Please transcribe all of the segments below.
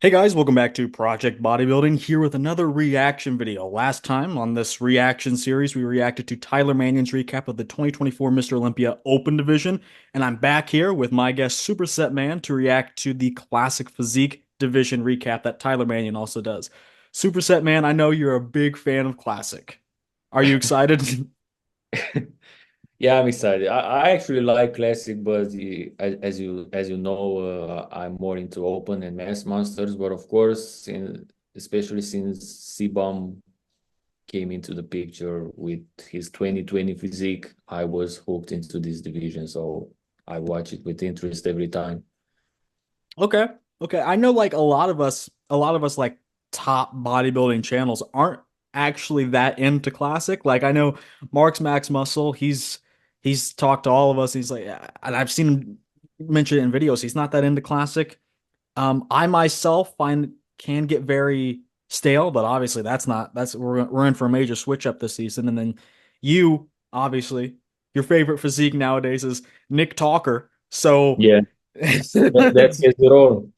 Hey guys, welcome back to Project Bodybuilding, here with another reaction video. Last time on this reaction series, we reacted to Tyler Mannion's recap of the 2024 Mr. Olympia Open Division, and I'm back here with my guest Superset Man to react to the Classic Physique Division recap that Tyler Mannion also does. Superset Man, I know you're a big fan of Classic. Are you excited? Yeah, I'm excited. I actually like classic, but as you know, I'm more into open and mass monsters. But of course, especially since cbum came into the picture with his 2020 physique, I was hooked into this division. So I watch it with interest every time. Okay. Okay. I know like a lot of us like top bodybuilding channels aren't actually that into classic. Like I know Mark's Max Muscle, he's talked to all of us. He's like, yeah, and I've seen him mention it in videos. He's not that into classic. I myself find can get very stale, but obviously that's we're in for a major switch up this season. And then you, obviously, your favorite physique nowadays is Nick Talker. So Yeah, that says it all.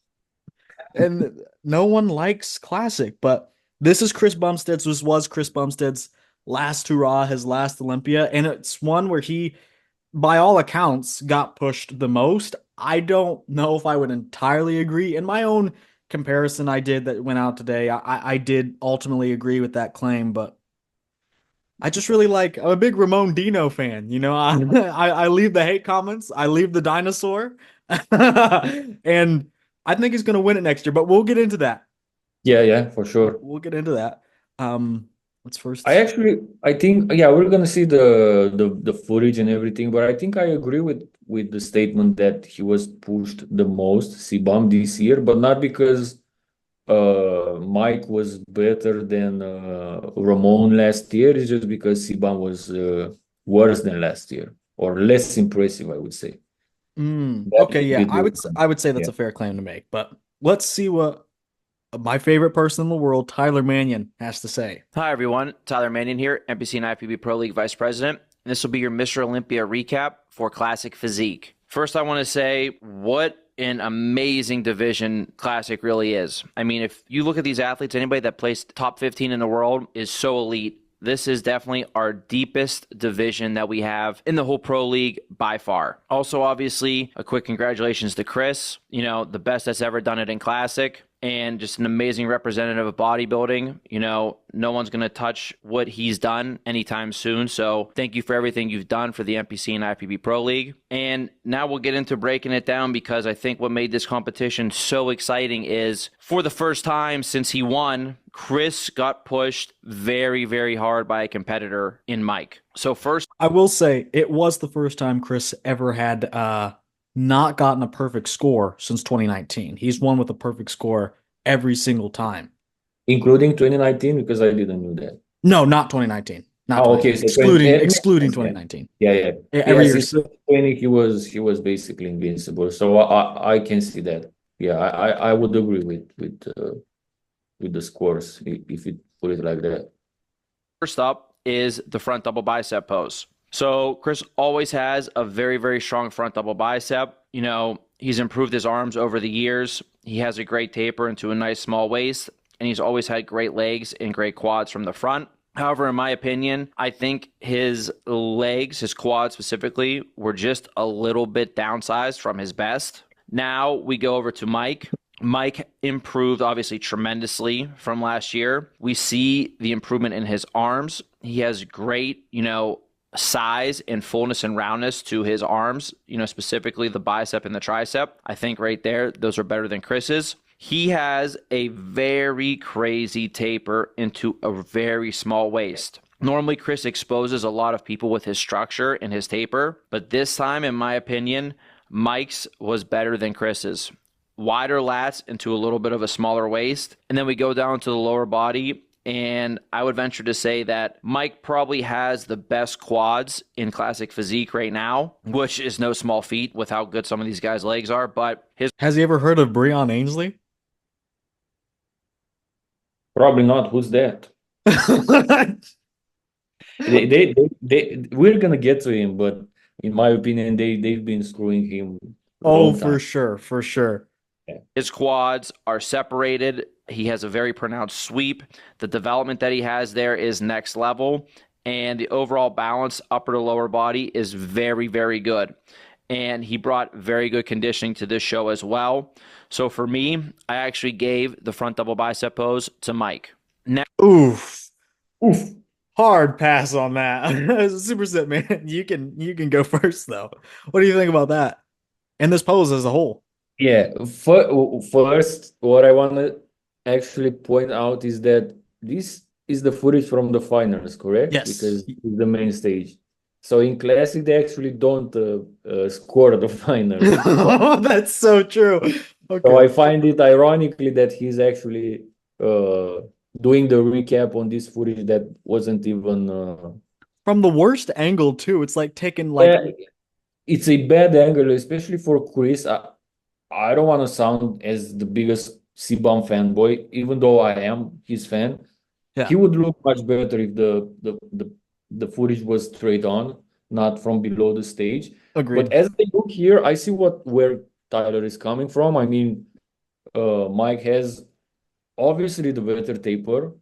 and no one likes classic, but this is Chris Bumstead's. This was Chris Bumstead's last hurrah, his last Olympia, and it's one where he, by all accounts, got pushed the most. I don't know if I would entirely agree. In my own comparison I did that went out today, I did ultimately agree with that claim, but I just really like. I'm a big Ramon Dino fan. You know, I leave the hate comments. I leave the dinosaur, and I think he's going to win it next year. But we'll get into that. Yeah, yeah, for sure. We'll get into that. Let's I first. actually, I think, yeah, we're gonna see the footage and everything, but I think I agree with the statement that he was pushed the most, cbum this year, but not because Mike was better than Ramon last year. It's just because cbum was worse than last year or less impressive, I would say. That Okay, yeah, individual, I would say that's yeah. a fair claim to make. But let's see what my favorite person in the world, Tyler Mannion, has to say. Hi, everyone. Tyler Mannion here, NPC and IFBB Pro League Vice President. And this will be your Mr. Olympia recap for Classic Physique. First, I want to say what an amazing division Classic really is. I mean, if you look at these athletes, anybody that placed top 15 in the world is so elite. This is definitely our deepest division that we have in the whole pro league by far. Also, obviously, a quick congratulations to Chris, the best that's ever done it in Classic and just an amazing representative of bodybuilding. No one's going to touch what he's done anytime soon. So thank you for everything you've done for the NPC and IFBB Pro League. And now we'll get into breaking it down because I think what made this competition so exciting is for the first time since he won, Chris got pushed very, very hard by a competitor in Mike. So first, I will say it was the first time Chris ever had not gotten a perfect score since 2019. He's won with a perfect score every single time. Including 2019, because I didn't know that. No, not 2019. Not Oh, okay, 2019. so 20, Excluding it makes excluding sense, yeah. 2019. Yeah, yeah. Yeah, Every year. since 2020 he was basically invincible. So I can see that. Yeah, I would agree with the scores if you put it like that. First up is the front double bicep pose. So Chris always has a very, very strong front double bicep. He's improved his arms over the years. He has a great taper into a nice small waist, and he's always had great legs and great quads from the front. However, in my opinion, I think his legs, his quads specifically, were just a little bit downsized from his best. Now we go over to Mike. Mike improved obviously tremendously from last year. We see the improvement in his arms. He has great, size and fullness and roundness to his arms, specifically the bicep and the tricep. I think right there, those are better than Chris's. He has a very crazy taper into a very small waist. Normally, Chris exposes a lot of people with his structure and his taper, but this time, in my opinion, Mike's was better than Chris's. Wider lats into a little bit of a smaller waist. And then we go down to the lower body. And I would venture to say that Mike probably has the best quads in Classic Physique right now, which is no small feat with how good some of these guys' legs are. But his Has he ever heard of Breon Ainsley? Probably not. Who's that? We're gonna get to him, but in my opinion, they've been screwing him Oh, long for time. sure, for sure. His quads are separated. He has a very pronounced sweep. The development that he has there is next level. And the overall balance, upper to lower body, is very, very good. And he brought very good conditioning to this show as well. So for me, I actually gave the front double bicep pose to Mike. Next, Oof. Oof. Hard pass on that. As a superset man, you can go first though. What do you think about that? And this pose as a whole? Yeah, first, what I want to actually point out is that this is the footage from the finals, correct? Yes. Because it's the main stage. So in classic, they actually don't score the finals. That's so true. So I Okay. find it ironically that he's actually uh, doing the recap on this footage that wasn't even. From the worst angle too. It's like taking like Yeah, it's a bad angle, especially for Chris. I don't want to sound as the biggest cbum fanboy, even though I am his fan. He yeah, would look much better if the footage was straight on, not from below the stage. But agreed. as I look here, I see where Tyler is coming from. I mean, Mike has obviously the better taper,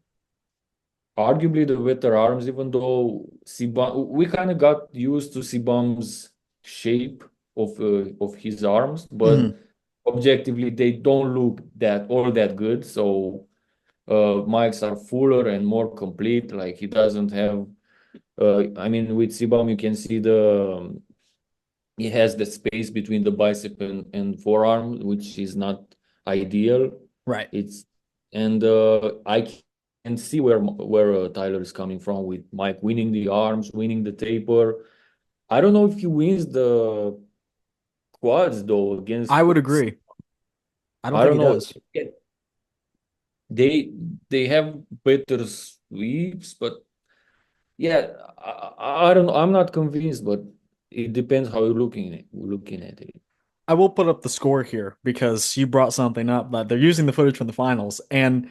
arguably the better arms, even though cbum we kind of got used to cbum's shape of his arms, but Mhm. objectively they don't look that all that good. So mics are fuller and more complete. Like he doesn't have. I mean, with cbum you can see he has the space between the bicep and forearm, which is not ideal. Right. It's and I can see where Tyler is coming from with Mike winning the arms, winning the taper. I don't know if he wins the quads though against. I would agree. I don't I think don't he know. does. They they have better sweeps, but yeah, I don't know. I'm not convinced, but it depends how you're looking at it. I will put up the score here because you brought something up that they're using the footage from the finals. And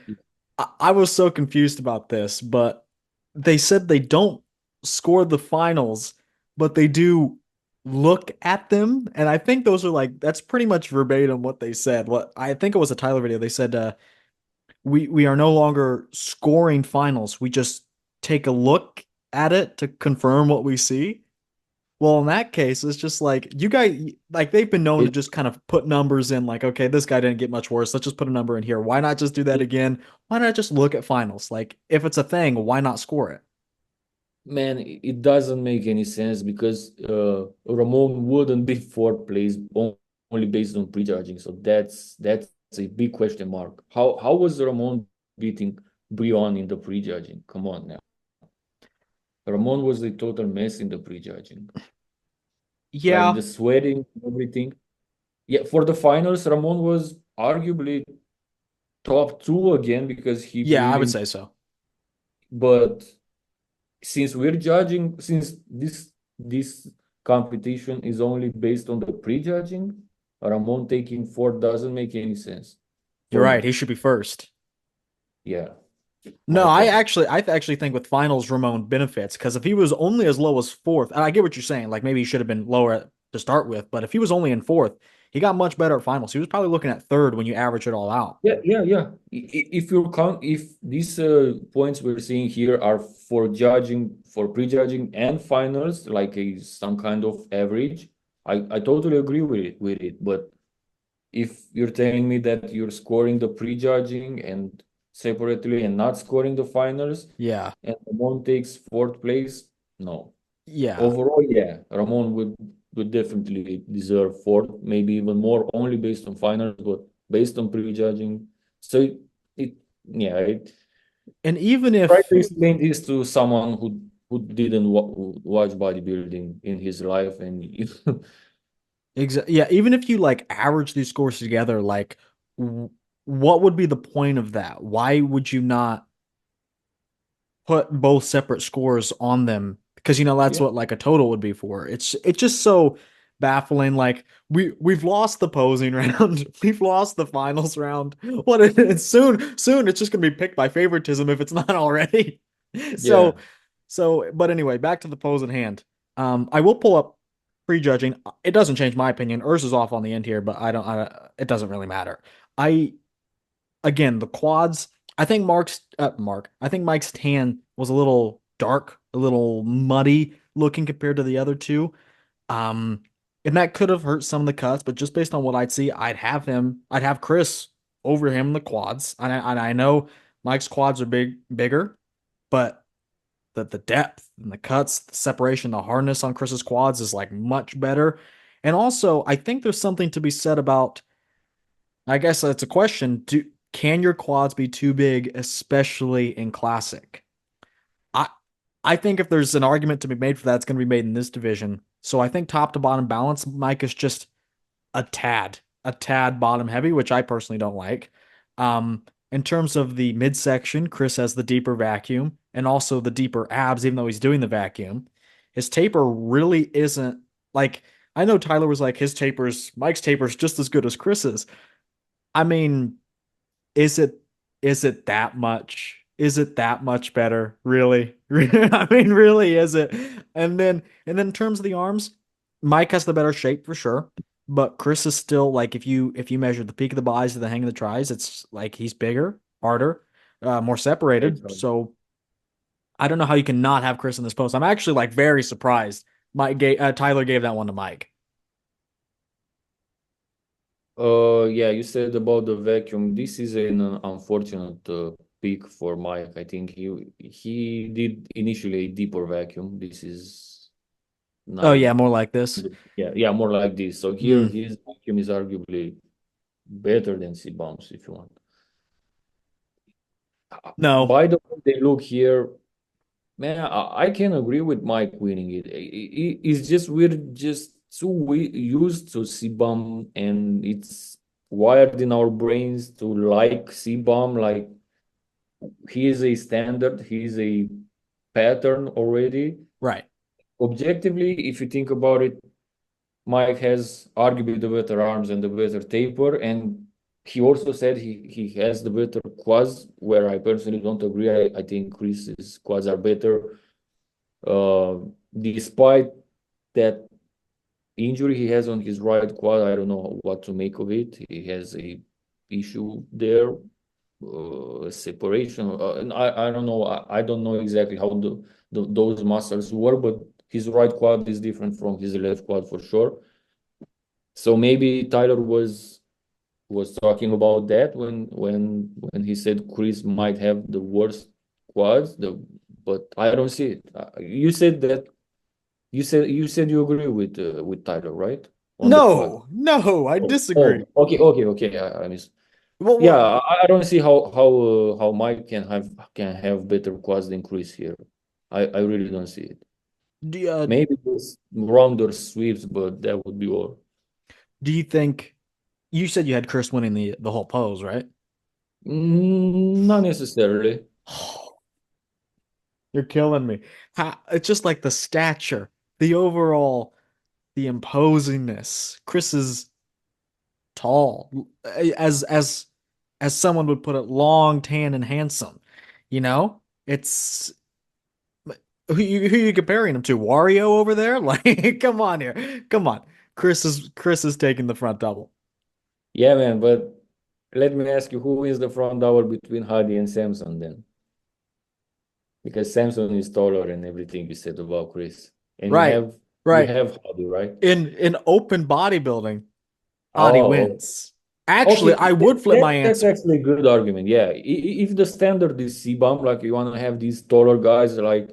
I was so confused about this, but they said they don't score the finals, but they do look at them. And I think those are like, that's pretty much verbatim what they said. What I think it was a Tyler video. They said, we are no longer scoring finals. We just take a look at it to confirm what we see. Well, in that case, it's just like you guys, like they've been known to It, just kind of put numbers in, like, okay, this guy didn't get much worse. Let's just put a number in here. Why not just do that it again? Why not just look at finals? Like, if it's a thing, why not score it? Man, it doesn't make any sense because Ramon wouldn't be fourth place only based on prejudging. So that's a big question mark. How was Ramon beating Brion in the prejudging? Come on now. Ramon was a total mess in the prejudging. Like Yeah, the sweating, everything. Yeah, for the finals, Ramon was arguably top two again because he yeah, I would really. say so. But since this competition is only based on the prejudging, Ramon taking fourth doesn't make any sense You're for right. me. He should be first. Yeah, No, my point. I actually think with finals, Ramon benefits because if he was only as low as fourth, and I get what you're saying, like maybe he should have been lower to start with, but if he was only in fourth, he got much better at finals. He was probably looking at third when you average it all out. Yeah. If these points we're seeing here are for judging, for prejudging and finals, like some kind of average, I totally agree with it. But if you're telling me that you're scoring the prejudging and separately and not scoring the finals, Yeah. and Ramon takes fourth place, no. Yeah. Overall, yeah, Ramon would definitely deserve fourth, maybe even more, only based on finals, but based on prejudging. So it yeah, And even try if, to explain this to someone who didn't watch bodybuilding in his life, and yeah, even if you like average these scores together, like w what would be the point of that? Why would you not put both separate scores on them? Because that's yeah, what like a total would be for. It's just so baffling. Like we've lost the posing round, we've lost the finals round. What it's soon it's just gonna be picked by favoritism if it's not already. yeah, So but anyway, back to the pose at hand. I will pull up. prejudging. It doesn't change my opinion. Urs is off on the end here, but I don't. It doesn't really matter. I again the quads. I think I think Mike's tan was a little dark, a little muddy looking compared to the other two. Um, and that could have hurt some of the cuts, but just based on what I'd see, I'd have Chris over him in the quads. And I know Mike's quads are bigger, but the depth and the cuts, the separation, the hardness on Chris's quads is like much better. And also, I think there's something to be said about, I guess that's a question. Can your quads be too big, especially in classic? I I think if there's an argument to be made for that, it's going to be made in this division. So I think top to bottom balance, Mike is just a tad bottom heavy, which I personally don't like. In terms of the midsection, Chris has the deeper vacuum and also the deeper abs, even though he's doing the vacuum. His taper really isn't like, I know Tyler was like Mike's taper is just as good as Chris's. I mean, is it is it that much? Is it that much better? Really? I mean, really, is it? And then in terms of the arms, Mike has the better shape for sure, but Chris is still like if you measure the peak of the buys to the hang of the tries, it's like he's bigger, harder, more separated. So I don't know how you can not have Chris in this post. I'm actually like very surprised. Tyler gave that one to Mike. Yeah, you said about the vacuum. This is an unfortunate pick for Mike. I think he did initially a deeper vacuum. This is Oh now, yeah, more like this. yeah, more like this. So here Mm, his vacuum is arguably better than cbum's if you want. no, By the way, they look here, man. I can agree with Mike winning it. It's just we're just too used to cbum, and it's wired in our brains to like cbum. Like he is a standard, he is a pattern already. right. Objectively, if you think about it, Mike has arguably the better arms and the better taper, and he also said he has the better quads, where I personally don't agree. I think Chris's quads are better. Uh, Despite that injury he has on his right quad, I don't know what to make of it. He has a issue there, separation. I don't know. I don't know exactly how those muscles work, but his right quad is different from his left quad for sure. So maybe Tyler was talking about that when he said Chris might have the worst quads. But I don't see it. You said you agree with Tyler, right? On the quad. No, no, I Oh, disagree. okay. I miss. Well, Yeah, what, I don't see how Mike can have better quads than Chris here. I really don't see it. do Maybe just rounder sweeps, but that would be all. do you think you said you had Chris winning the whole pose, right? Not necessarily. You're killing me. It's just like the stature, the overall, the imposingness. Chris is tall, as someone would put it, long, tan, and handsome. You know, it's who you comparing him to? Wario over there? Like, come on here, come on. Chris is taking the front double. Yeah, man, but let me ask you, who is the front double between Hadi and Samson then? Because Samson is taller and everything you said about Chris. And you Right, have you right. have Hadi, right? In open bodybuilding, Adi Oh, wins. Actually, okay. I would flip my That's answer. actually a good argument. Yeah. If the standard is cbum, like you want to have these taller guys, like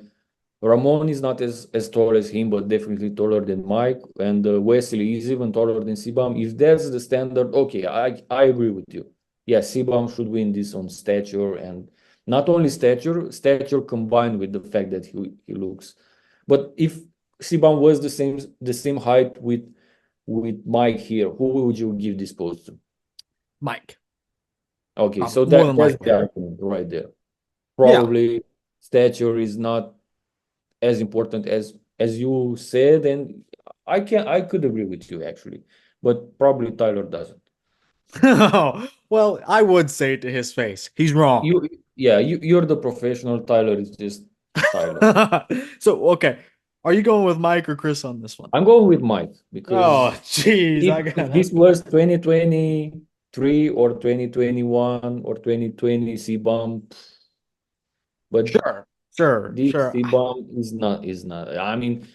Ramon is not as tall as him, but definitely taller than Mike. And Wesley is even taller than cbum. If that's the standard, okay, I agree with you. Yeah, cbum should win this on stature, and not only stature combined with the fact that he looks. But if cbum was the same height with Mike here, who would you give this post to? Mike. Okay, so More than that's the likely. argument right there. Yeah. Probably stature is not as important as you said, and I could agree with you actually, but probably Tyler doesn't. Well, I would say it to his face. He's wrong. Yeah, you're the professional. Tyler is just Tyler. So, okay. Are you going with Mike or Chris on this one? I'm going with Mike Oh, because jeez, if I got this was 2023 or 2021 or 2020 cbum, but sure, sure, this sure. cbum is not. I mean,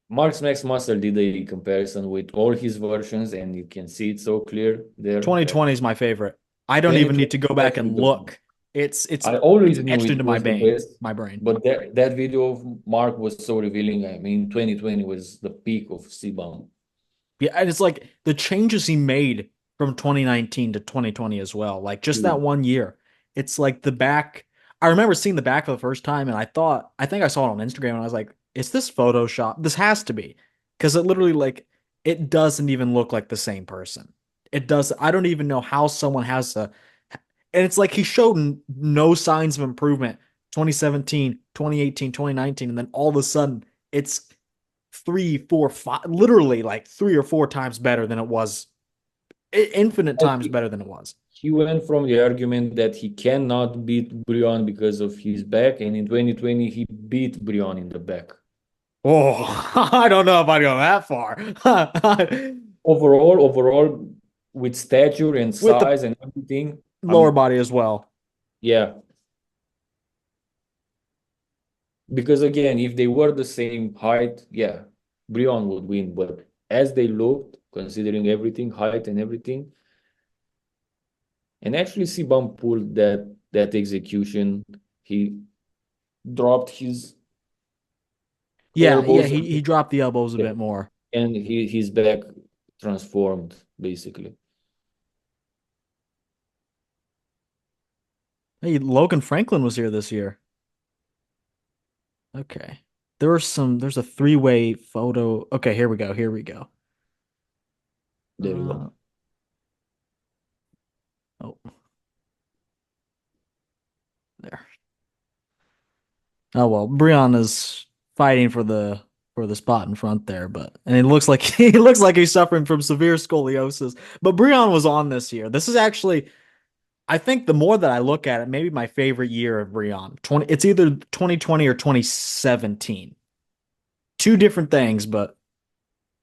Mark's Max Muscle did a comparison with all his versions, and you can see it so clear there that 2020 is my favorite. I don't even need 2020 to go is back actually and the best. look. It's I always it's knew etched it into my was the brain, best, my brain. but that video of Mark was so revealing. I mean, 2020 was the peak of cbum. Yeah, and it's like the changes he made from 2019 to 2020 as well. Like just that Dude, one year. It's like the back. I remember seeing the back for the first time and I think I saw it on Instagram and I was like, is this Photoshop? This has to be. Because it literally like it doesn't even look like the same person. It does. I don't even know how someone has a and it's like he showed no signs of improvement 2017, 2018, 2019, and then all of a sudden it's three, four, five, literally like three or four times better than it was, infinite times better than it was. he went from the argument that he cannot beat Brion because of his back, and in 2020 he beat Brion in the back. Oh, I don't know if I'd go that far. Overall, with stature and With the size and everything, lower body as well. yeah. Because again, if they were the same height, yeah, Brion would win. But as they looked, considering everything, height and everything, and actually Sibam pulled that execution. He dropped his Yeah, yeah, elbows he dropped the elbows a yeah, bit more. and his back transformed basically. Hey, Logan Franklin was here this year. Okay. There's a three-way photo. Okay, here we go. Here we go. There you Uh, go. oh, there. Oh well, Breon is fighting for the spot in front there, but and it looks like he looks like he's suffering from severe scoliosis. But Breon was on this year. This is actually, I think, the more that I look at it, maybe my favorite year of Breon. 20, it's either 2020 or 2017. Two different things, but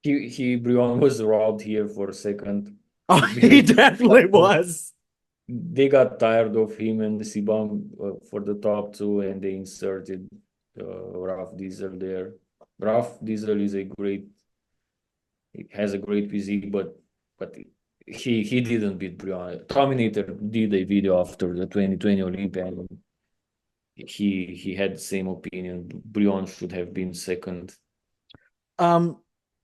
He Brion was robbed here for a second oh, he because definitely was. they got tired of him and Sibam for the top two, and they inserted Raf Diesel there. Raf Diesel is a great, he has a great physique, but he didn't beat Brian. Terminator did a video after the 2020 Olympia, and he had the same opinion. Brian should have been second. Um,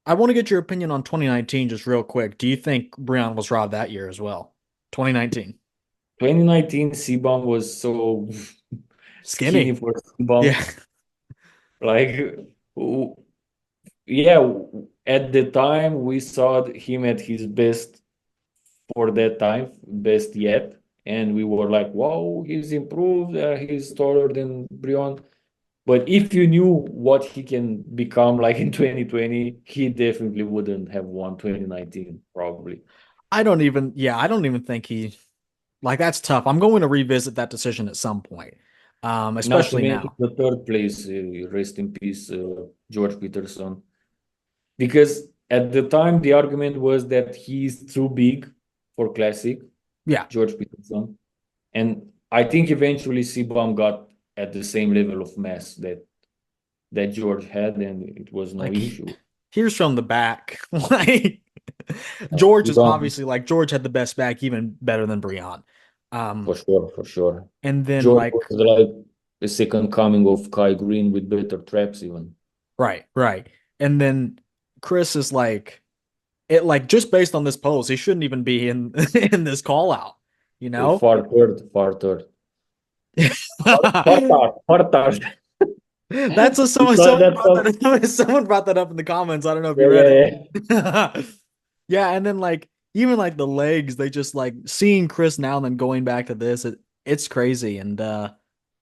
I want to get your opinion on 2019 just real quick. Do you think Breon was robbed that year as well? 2019. 2019 Sibam was so skinny Skinny. for Yeah. Sibam. Like, yeah, at the time we saw him at his best for that time, best yet. And we were like, wow, he's improved. He's taller than Brion. But if you knew what he can become like in 2020, he definitely wouldn't have won 2019, probably. I don't even think he like that's tough. I'm going to revisit that decision at some point. Not to Especially mention now. the third place, rest in peace, George Peterson. Because at the time, the argument was that he's too big for Classic, Yeah. George Peterson. And I think eventually CBum got at the same level of mass that George had, and it was no Like issue. here's from the back. Like George is CBum, obviously like George had the best back, even better than Breon. for Um, sure, for sure. and then George like was like the second coming of Kai Green with better traps, even. right, right. And then Chris is like it like just based on this pose, he shouldn't even be in in this call out, you know? Far third, far third. Far third, far third. That's what You saw someone that brought song? that up. Someone brought that up in the comments. I don't know if Yeah, you read yeah, it. yeah. Yeah, and then like even like the legs, they just like seeing Chris now and then going back to this, it's crazy. And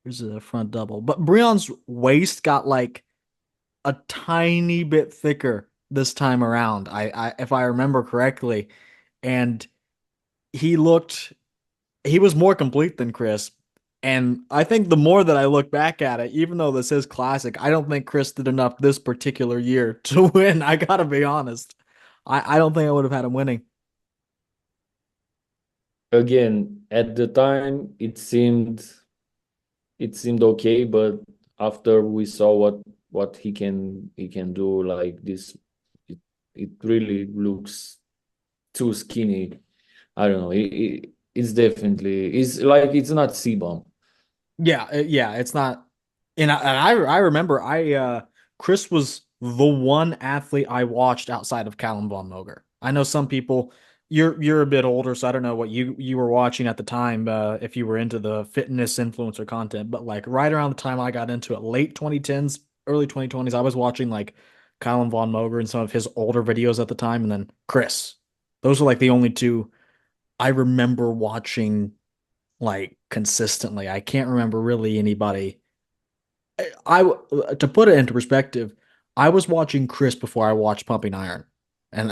here's a front double. But Breon's waist got like a tiny bit thicker this time around. I if I remember correctly. And he looked he was more complete than Chris. And I think the more that I look back at it, even though this is classic, I don't think Chris did enough this particular year to win. I gotta be honest. I don't think I would have had him winning. Again, at the time, it seemed okay, but after we saw what he can do, like this, it really looks too skinny. I don't know. It's definitely it's not cbum. Yeah, yeah, it's not. And I remember Chris was the one athlete I watched outside of Callum von Moger. I know some people you're a bit older, so I don't know what you were watching at the time, if you were into the fitness influencer content, but like right around the time I got into it, late 2010s, early 2020s, I was watching like Callum von Moger and some of his older videos at the time, and then Chris. Those are like the only two I remember watching like consistently. I can't remember really anybody. I to put it into perspective, I was watching Chris before I watched Pumping Iron, and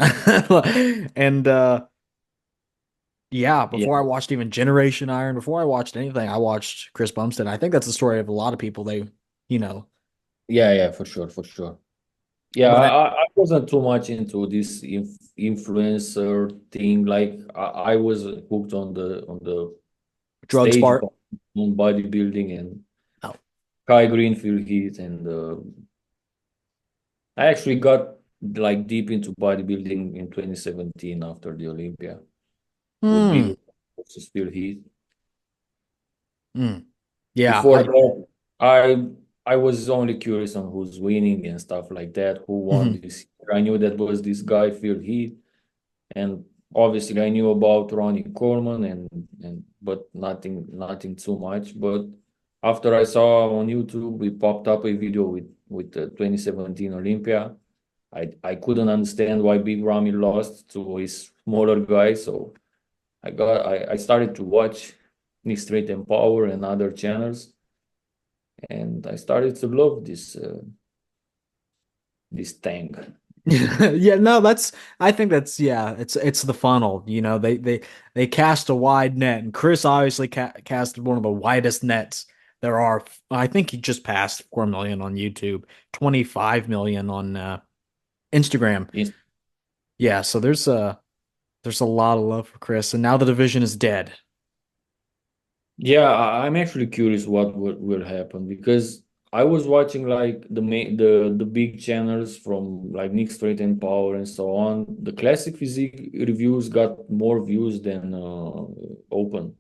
and yeah, Yeah, before I watched even Generation Iron, before I watched anything, I watched Chris Bumstead. I think that's the story of a lot of people. They, you know, yeah, for sure, for sure. Yeah, but I wasn't too much into this influencer thing. Like I was hooked on the drugs stage part. on bodybuilding and Oh, Kai Greenfield heat, and I actually got like deep into bodybuilding in 2017 after the Olympia with big hmm, versus Phil Heath. hmm. Yeah, Before that, I was only curious on who's winning and stuff like that. Who won mhm. this year? I knew that was this guy Phil Heath, and obviously I knew about Ronnie Coleman and but nothing too much. But after I saw on YouTube, we popped up a video with the 2017 Olympia. I couldn't understand why Big Ramy lost to a smaller guy, so I started to watch Nick Straight and Power and other channels, and I started to love this tank. Yeah, no, that's I think that's yeah, it's the funnel, they cast a wide net and Chris obviously casted one of the widest nets there are. I think he just passed 4 million on YouTube, 25 million on Instagram. Yes. Yeah, so there's a lot of love for Chris and now the division is dead. Yeah, I'm actually curious what will happen because I was watching like the big channels from like Nick Straight and Power and so on. The classic physique reviews got more views than open.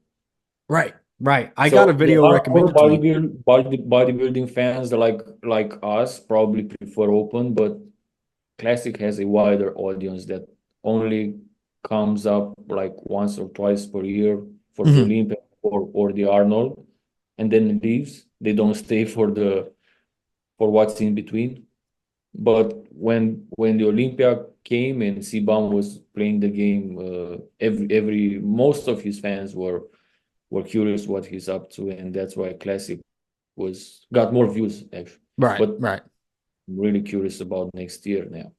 Right, right. I got a So the video hardcore recommended to me. bodybuilding fans like us probably prefer open, but classic has a wider audience that only comes up like once or twice per year for the Mhm. Olympia or the Arnold, and then leaves. They don't stay for what's in between. But when the Olympia came and cbum was playing the game, every most of his fans were curious what he's up to, and that's why classic was got more views actually. Right, But right. I'm really curious about next year now.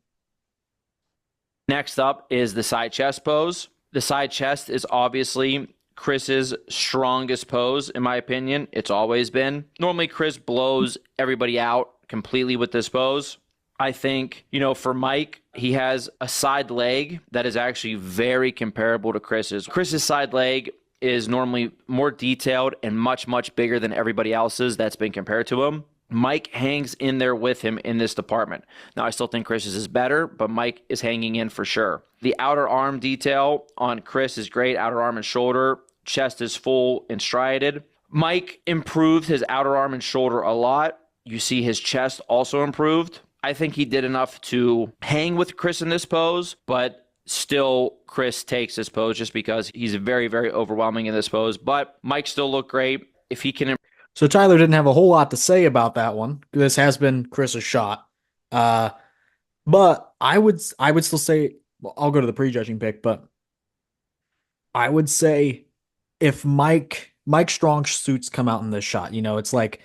Next up is the side chest pose. The side chest is obviously Chris's strongest pose, in my opinion. It's always been. Normally, Chris blows everybody out completely with this pose. I think, for Mike, he has a side leg that is actually very comparable to Chris's. Chris's side leg is normally more detailed and much, much bigger than everybody else's that's been compared to him. Mike hangs in there with him in this department. Now, I still think Chris's is better, but Mike is hanging in for sure. The outer arm detail on Chris is great, outer arm and shoulder. Chest is full and striated. Mike improved his outer arm and shoulder a lot. You see his chest also improved. I think he did enough to hang with Chris in this pose, but still Chris takes this pose just because he's very, very overwhelming in this pose. But Mike still looked great. If he can. So Tyler didn't have a whole lot to say about that one. This has been Chris's shot. Uh, but I would still say, well, I'll go to the prejudging pick, but I would say if Mike Strong's suits come out in this shot, it's like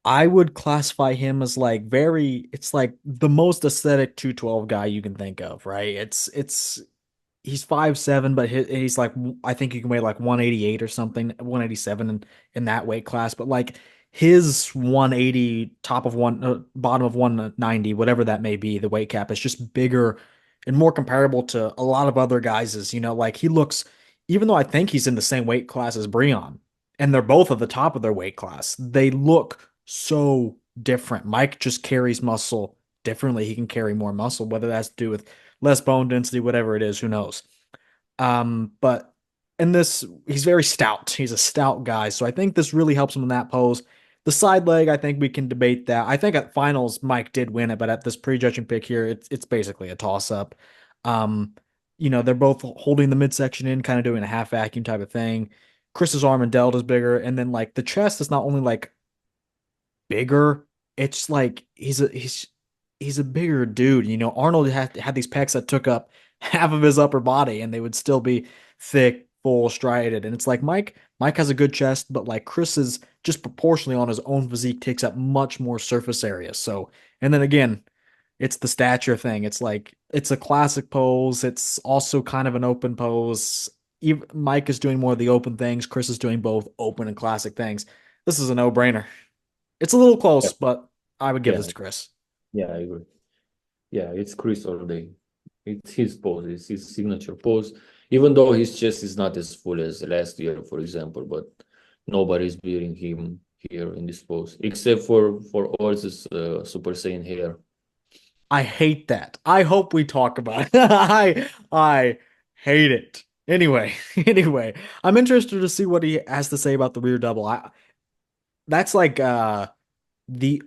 I would classify him as like it's like the most aesthetic 212 guy you can think of, right? he's 5'7", but he's like, I think he can weigh like 188 or something, 187 in that weight class. But like his 180, top of one, bottom of 190, whatever that may be, the weight cap is just bigger and more comparable to a lot of other guys'. Like he looks, even though I think he's in the same weight class as Breon, and they're both at the top of their weight class, they look so different. Mike just carries muscle differently. He can carry more muscle, whether that's to do with less bone density, whatever it is, who knows. But in this, he's very stout. He's a stout guy. So I think this really helps him in that pose. The side leg, I think we can debate that. I think at finals, Mike did win it, but at this prejudging pick here, it's basically a toss up. Um, they're both holding the midsection in, kind of doing a half vacuum type of thing. Chris's arm and delt is bigger, and then like the chest is not only like bigger, it's like he's a bigger dude. Arnold had these pecs that took up half of his upper body, and they would still be thick, full, striated. And it's like Mike has a good chest, but like Chris is just proportionally on his own physique takes up much more surface area. So, and then again, it's the stature thing. It's like it's a classic pose. It's also kind of an open pose. Mike is doing more of the open things. Chris is doing both open and classic things. This is a no-brainer. It's a little Yeah, close, but I would give yeah, this to Chris. yeah, I agree. Yeah, it's Chris all day. It's his pose, it's his signature pose. Even though his chest is not as full as last year, for example, but nobody's beating him here in this pose, except for Orz's Super Saiyan hair. I hate that. I hope we talk about it. I hate it. Anyway, I'm interested to see what he has to say about the rear double. That's like the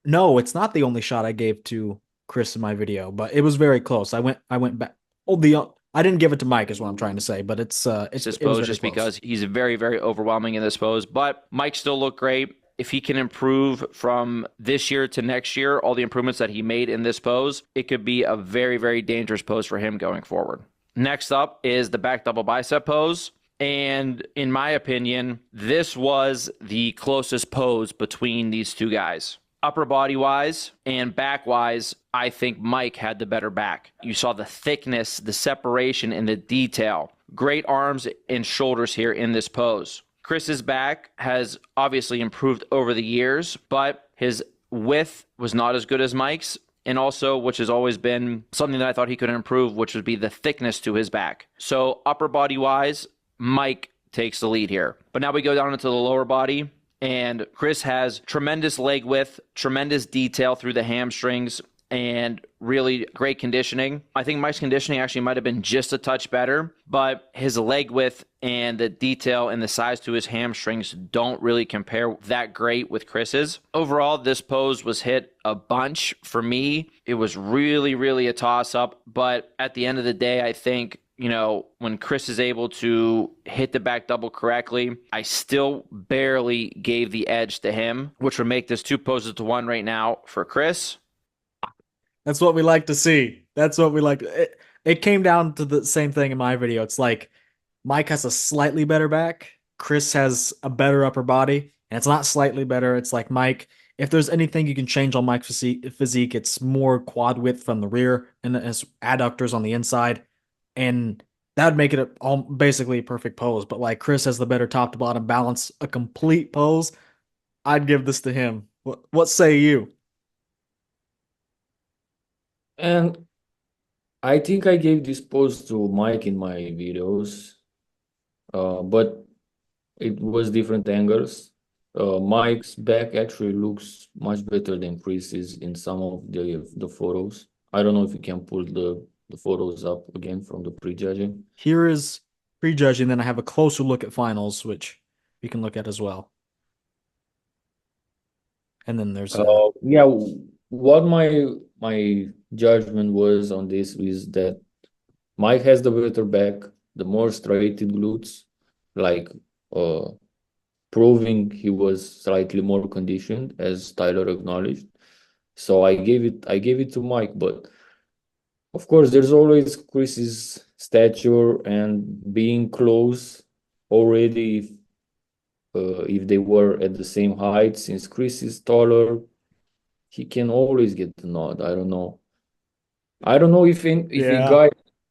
no, it's not the only shot I gave to Chris in my video, but it was very close. I went back. Oh, I didn't give it to Mike is what I'm trying to say, but This it was pose very just close. because he's very, very overwhelming in this pose. But Mike still looked great. If he can improve from this year to next year, all the improvements that he made in this pose, it could be a very, very dangerous pose for him going forward. Next up is the back double bicep pose. And in my opinion, this was the closest pose between these two guys. Upper body wise and back wise, I think Mike had the better back. You saw the thickness, the separation, and the detail. Great arms and shoulders here in this pose. Chris's back has obviously improved over the years, but his width was not as good as Mike's. And also, which has always been something that I thought he could improve, which would be the thickness to his back. So upper body wise, Mike takes the lead here. But now we go down into the lower body, and Chris has tremendous leg width, tremendous detail through the hamstrings, and really great conditioning. I think Mike's conditioning actually might have been just a touch better, but his leg width and the detail and the size to his hamstrings don't really compare that great with Chris's. Overall, this pose was hit a bunch. For me, it was really, really a toss-up, but at the end of the day, I think when Chris is able to hit the back double correctly, I still barely gave the edge to him, which would make this 2 poses to 1 right now for Chris. That's what we like to see. That's what we like. It came down to the same thing in my video. It's like Mike has a slightly better back. Chris has a better upper body. And it's not slightly better. It's like Mike, if there's anything you can change on Mike's physique, it's more quad width from the rear and his adductors on the inside. And that would make it basically a perfect pose. But like Chris has the better top to bottom balance, a complete pose. I'd give this to him. What say you? And I think I gave this pose to Mike in my videos, but it was different angles. Mike's back actually looks much better than Chris's in some of the photos. I don't know if you can pull the photos up again from the prejudging. Here is prejudging, then I have a closer look at finals, which we can look at as well. And then there's Yeah, what my judgment was on this is that Mike has the better back, the more striated glutes, like proving he was slightly more conditioned, as Tyler acknowledged. So I gave it to Mike, but of course there's always Chris's stature and being close already if they were at the same height, since Chris is taller, he can always get the nod. I don't know. I don't know if a yeah. guy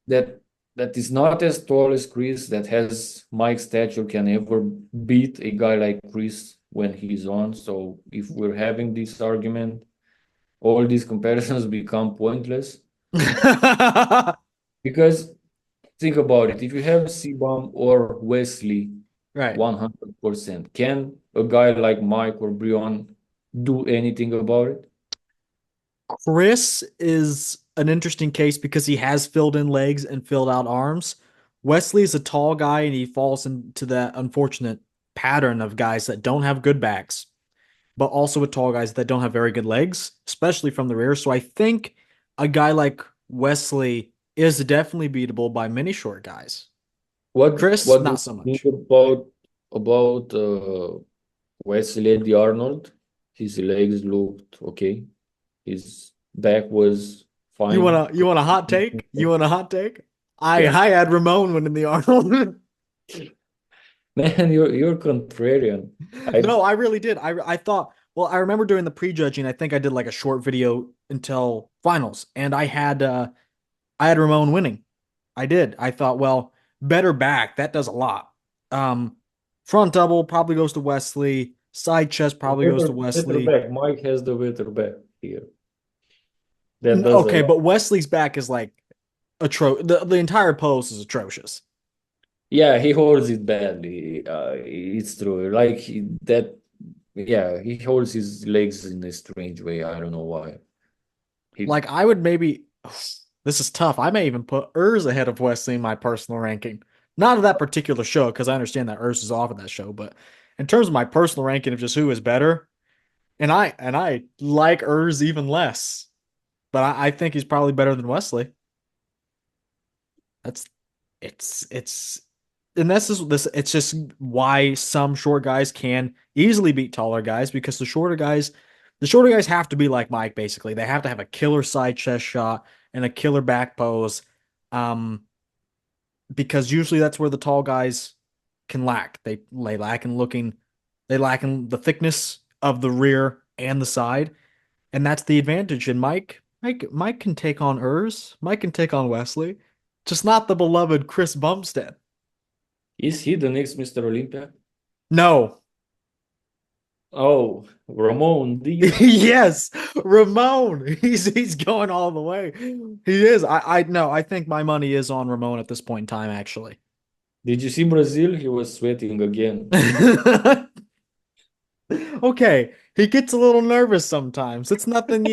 that that is not as tall as Chris, that has Mike's stature, can ever beat a guy like Chris when he's on. So if we're having this argument, all these comparisons become pointless because think about it. If you have cbum or Wesley Right. 100%, can a guy like Mike or Brion do anything about it? Chris is an interesting case because he has filled in legs and filled out arms. Wesley is a tall guy and he falls into that unfortunate pattern of guys that don't have good backs, but also with tall guys that don't have very good legs, especially from the rear. So I think a guy like Wesley is definitely beatable by many short guys. Chris, What do not you so think much. about Wesley Eddie Arnold? His legs looked okay. His back was fine. You want a hot take? You want a hot take? Yeah. I had Ramon winning the Arnold. Man, you're contrarian. I No, I really did. I thought, well, I remember doing the prejudging. I think I did like a short video until finals, and I had Ramon winning. I did. I thought, well, better back, that does a lot. Um, Front double probably goes to Wesley. Side chest probably goes to better Wesley. back. Mike has the better back here. That does a Okay, lot. but Wesley's back is like the entire pose is atrocious. Yeah, he holds it badly. It's true. That. Yeah, he holds his legs in a strange way. I don't know why. He Like I would maybe this is tough. I may even put Urs ahead of Wesley in my personal ranking. Not of that particular show, because I understand that Urs is off of that show, but in terms of my personal ranking of just who is better, and I like Urs even less, but I think he's probably better than Wesley. That's it's and this it's just why some short guys can easily beat taller guys because the shorter guys have to be like Mike basically. They have to have a killer side chest shot and a killer back pose. Um because usually that's where the tall guys can lack. They lack in the thickness of the rear and the side, and that's the advantage. And Mike can take on Urs. Mike can take on Wesley, just not the beloved Chris Bumstead. is he the next Mr. Olympia? No. Oh, Ramon Diaz. Yes, Ramon. He's going all the way. He is. I no, I think my money is on Ramon at this point in time, actually. Did you see Brazil? He was sweating again. Okay, he gets a little nervous sometimes. It's nothing,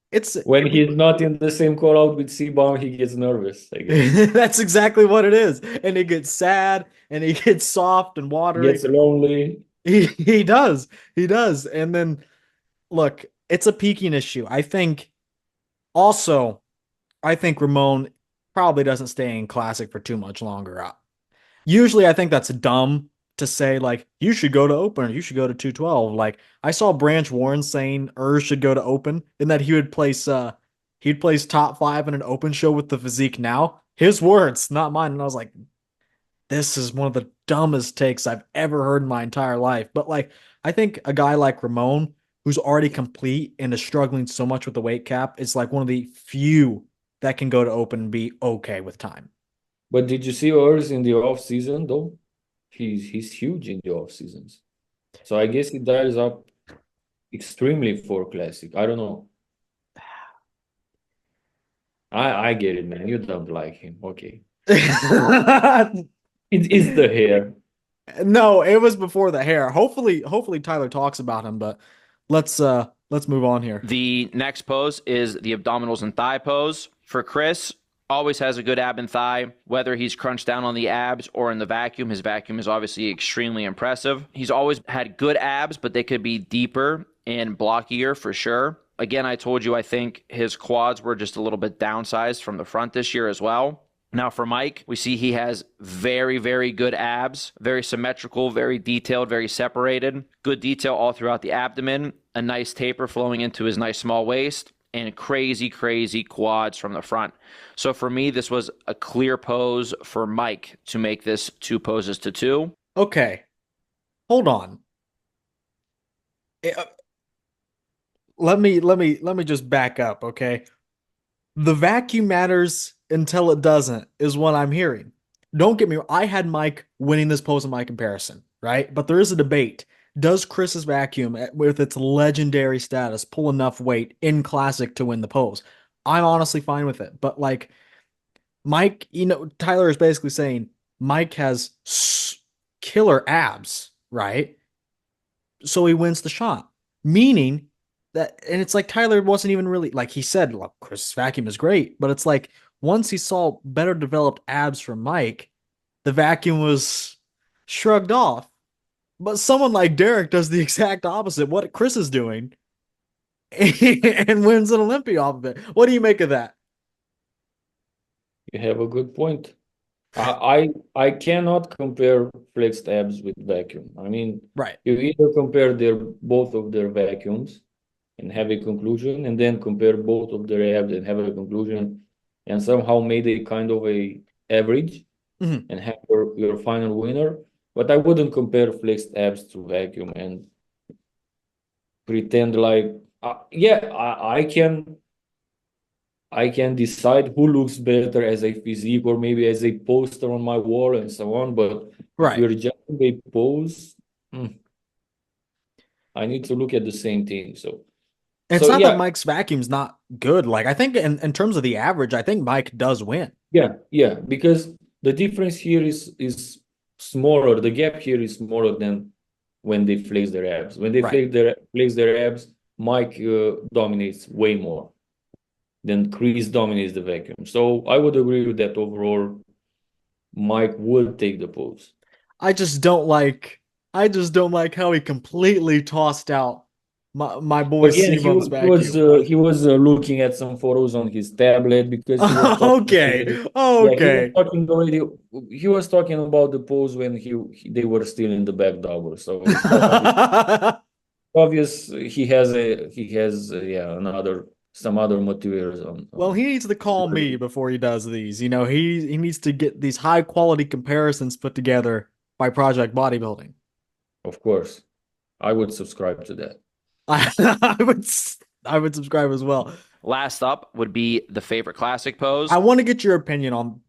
it's When he's not in the same call out with C-Bomb, he gets nervous, I guess. that's exactly what it is. And he gets sad and he gets soft and He watery. gets lonely. He does. He does. And then look, it's a peaking issue. Also, I think Ramon probably doesn't stay in classic for too much longer. Usually I think that's dumb to say like you should go to open or you should go to 212. Like I saw Branch Warren saying Urs should go to open and that he'd place top 5 in an open show with the physique now. His words, not mine. And I was like, this is one of the dumbest takes I've ever heard in my entire life. But like I think a guy like Ramon, who's already complete and is struggling so much with the weight cap, is like one of the few that can go to open and be okay with time. But did you see ours in the off season though? He's huge in the off seasons. So I guess he dials up extremely for classic. I don't know. I get it, man. You don't like him. Okay. It is the hair. No, it was before the hair. Hopefully Tyler talks about him, but let's move on here. The next pose is the abdominals and thigh pose. For Chris, always has a good ab and thigh, whether he's crunched down on the abs or in the vacuum. His vacuum is obviously extremely impressive. He's always had good abs, but they could be deeper and blockier for sure. Again, I told you I think his quads were just a little bit downsized from the front this year as well. Now for Mike, we see he has very, very good abs, very symmetrical, very detailed, very separated. Good detail all throughout the abdomen, a nice taper flowing into his nice small waist, and crazy, crazy quads from the front. So for me, this was a clear pose for Mike to make this 2 poses to 2. Okay, hold on. Let me just back up, okay? The vacuum matters until it doesn't, is what I'm hearing. Don't get me wrong. I had Mike winning this pose in my comparison, right? But there is a debate. Does Chris's vacuum, with its legendary status, pull enough weight in classic to win the pose? I'm honestly fine with it. But like Mike, Tyler is basically saying Mike has killer abs, right? So he wins the shot. Meaning that, and it's like Tyler wasn't even really like he said, look, Chris vacuum is great, but it's like once he saw better developed abs from Mike, the vacuum was shrugged off. But someone like Derek does the exact opposite, what Chris is doing, and wins an Olympia off of it. What do you make of that? You have a good point. I cannot compare flexed abs with vacuum. I mean, Right. you either compare both of their vacuums and have a conclusion, and then compare both of their abs and have a conclusion, and somehow made a kind of a average Mhm. and have your final winner. But I wouldn't compare flexed abs to vacuum and pretend like yeah, I can decide who looks better as a physique or maybe as a poster on my wall and so on. But if Right. we're judging a pose, I need to look at the same thing. So It's so not that yeah, Mike's vacuum's not good. Like I think in terms of the average, I think Mike does win. yeah, because the difference here is smaller. The gap here is smaller than when they flex their abs. When they Right. flex their abs, Mike dominates way more than Chris dominates the vacuum. So I would agree with that overall. Mike would take the pose. I just don't like I just don't like how he completely tossed out my boy Again, Sebum's vacuum. he was looking at some photos on his tablet because he was talking already. Okay. Yeah, he was Okay. talking already. He was talking about the pose when they were still in the back double. So it's obvious he has yeah another some other materials Well, on. he needs to call me before he does these. He needs to get these high quality comparisons put together by Project Bodybuilding. Of course, I would subscribe to that. I, I would I would subscribe as well. Last up would be the favorite classic I pose. want to get your opinion on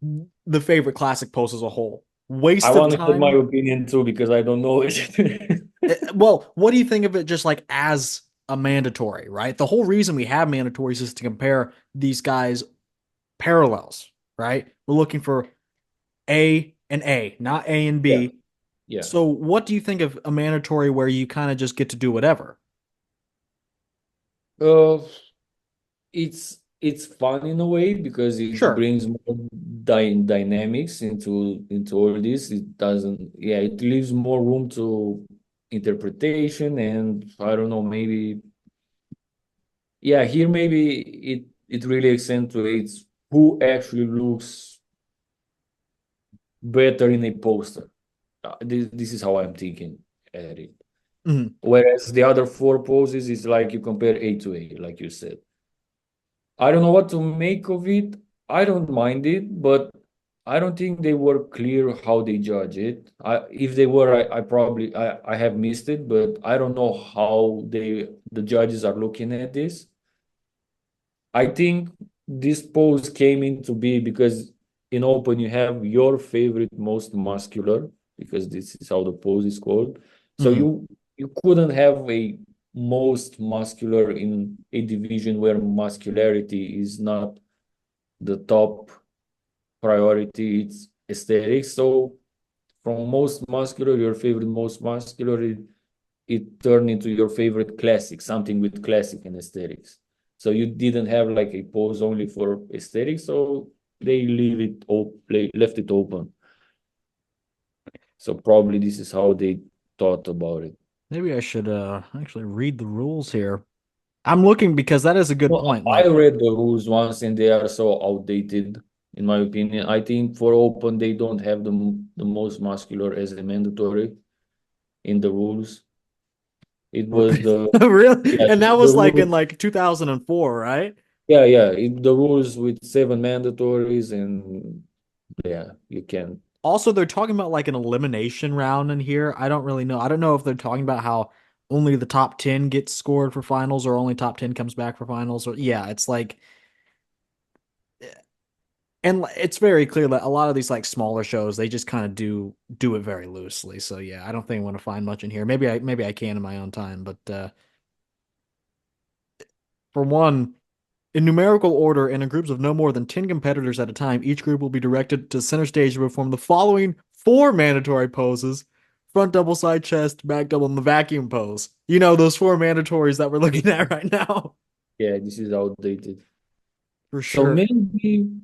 the favorite classic post as a whole. I Waste of want to get my time. opinion too because I don't know it. Well, what do you think of it just like as a mandatory, right? The whole reason we have mandatories is to compare these guys parallels, right? We're looking for A, not A and Yeah, B. yeah. So, what do you think of a mandatory where you kind of just get to do whatever? Uh, it's fun in a way because it Sure. brings more dynamics into all this. It doesn't, yeah, it leaves more room to interpretation and I don't know, maybe yeah, here maybe it really accentuates who actually looks better in a poster. This is how I'm thinking at it. Mhm. Whereas the other four poses is like you compare A to A, like you said. I don't know what to make of it. I don't mind it, but I don't think they were clear how they judge it. If they were, I probably I have missed it, but I don't know how the judges are looking at this. I think this pose came into be because in open you have your favorite most muscular because this is how the pose is called. So Mhm. you couldn't have a most muscular in a division where muscularity is not the top priority, it's aesthetics. So from most muscular, your favorite most muscular, it turned into your favorite classic, something with classic and aesthetics. So you didn't have like a pose only for aesthetics, so they left it open. So probably this is how they thought about it. Maybe I should actually read the rules here. I'm looking because that is a good No, point. I Like, read the rules once and they are so outdated, in my opinion. I think for open, they don't have the most muscular as a mandatory in the rules. It was really? yeah, And that the was like in rule, like 2004, right? the rules with seven mandatories and yeah, you can. Also, they're talking about like an elimination round in here. I don't really know. I don't know if they're talking about how only the top 10 gets scored for finals or only top 10 comes back for finals or yeah, it's like And it's very clear that a lot of these like smaller shows, they just kind of do it very loosely. So yeah, I don't think I want to find much in here. Maybe I can in my own time, but for one, in numerical order and in groups of no more than 10 competitors at a time, each group will be directed to center stage to perform the following four mandatory poses: front double, side chest, back double, and the vacuum pose. You know, those four mandatories that we're looking at right now. Yeah, this is outdated. For So sure. maybe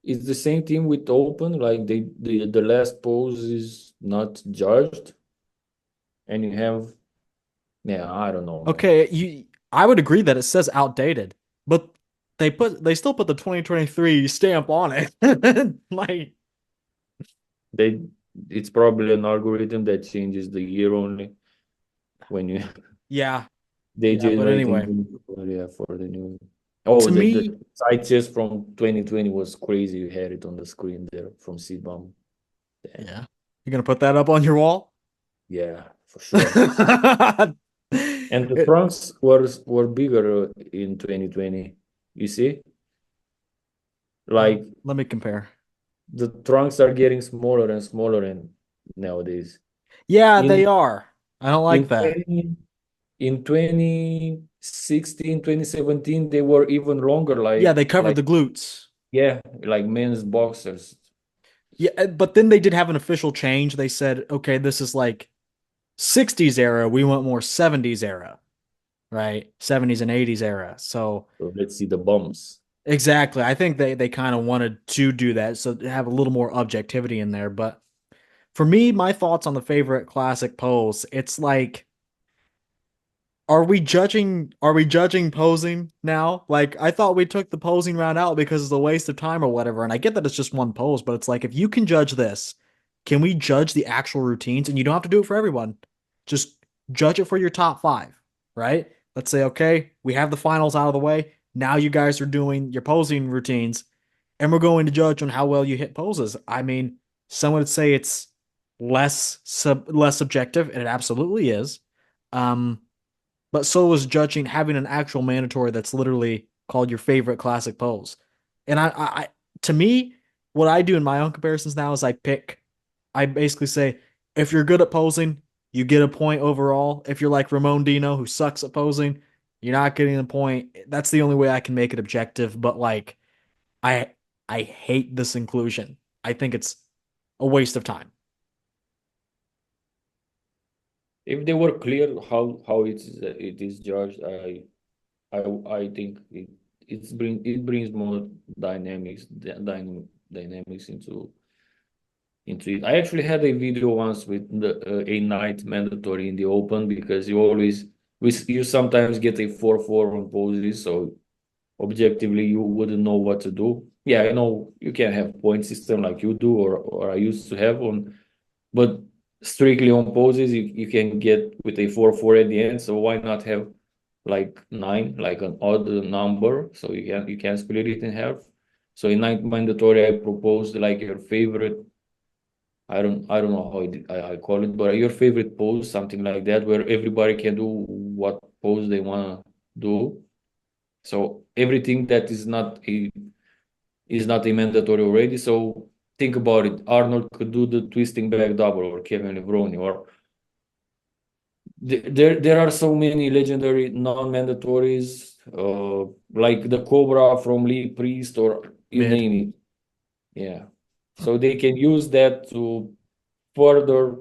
it's the same thing with open, like the last pose is not judged, and you have, yeah, I don't know, man. Okay, I would agree that it says outdated, but they still put the 2023 stamp on it. Like, They it's probably an algorithm that changes the year only when you yeah, they yeah, but generating anyway, new yeah for the new. Oh, to me, the side chest from 2020 was crazy. You had it on the screen there from cbum. Damn. yeah. You gonna put that up on your wall? Yeah, for sure. And the It, trunks were bigger in 2020. You see, like let me compare. the trunks are getting smaller and smaller and nowadays. Yeah, they In are. I don't like in that. 20 in 2016, 2017, they were even longer, Yeah, they covered the glutes. yeah, like men's boxers. Yeah, but then they did have an official change. They said, okay, this is like 60s era. We want more 70s era, right? 70s and 80s era. So So let's see the bums. exactly. I think they kind of wanted to do that so to have a little more objectivity in there. But for me, my thoughts on the favorite classic pose, it's like, are we judging posing now? Like I thought we took the posing round out because it's a waste of time or whatever. And I get that it's just one pose, but it's like if you can judge this, can we judge the actual routines? And you don't have to do it for everyone. Just judge it for your top five, right? Let's say, okay, we have the finals out of the way. Now you guys are doing your posing routines, and we're going to judge on how well you hit poses. I mean, some would say it's less subjective, and it absolutely is. Um, but so is judging having an actual mandatory that's literally called your favorite classic pose. And to me, what I do in my own comparisons now is I basically say, if you're good at posing, you get a point overall. If you're like Ramon Dino, who sucks at posing, you're not getting a point. That's the only way I can make it objective. But like, I I hate this inclusion. I think it's a waste of time. If they were clear how it is judged, I I think it brings more dynamics into it. I actually had a video once with a night mandatory in the open because you sometimes get a 4-4 on poses, so objectively you wouldn't know what to do. Yeah, I know you can have point system like you do or I used to have on, but strictly on poses you can get with a 4-4 at the end. So why not have like 9, like an odd number, so you can split it in half. So in night mandatory I proposed like your favorite, I don't know how I call it, but your favorite pose, something like that, where everybody can do what pose they wanna do. So everything that is not a mandatory already. So think about it. Arnold could do the twisting back double, or Kevin Levroni, or there are so many legendary non-mandatories, like the Cobra from Lee Priest, or you Mid. name it. Yeah. So they can use that to further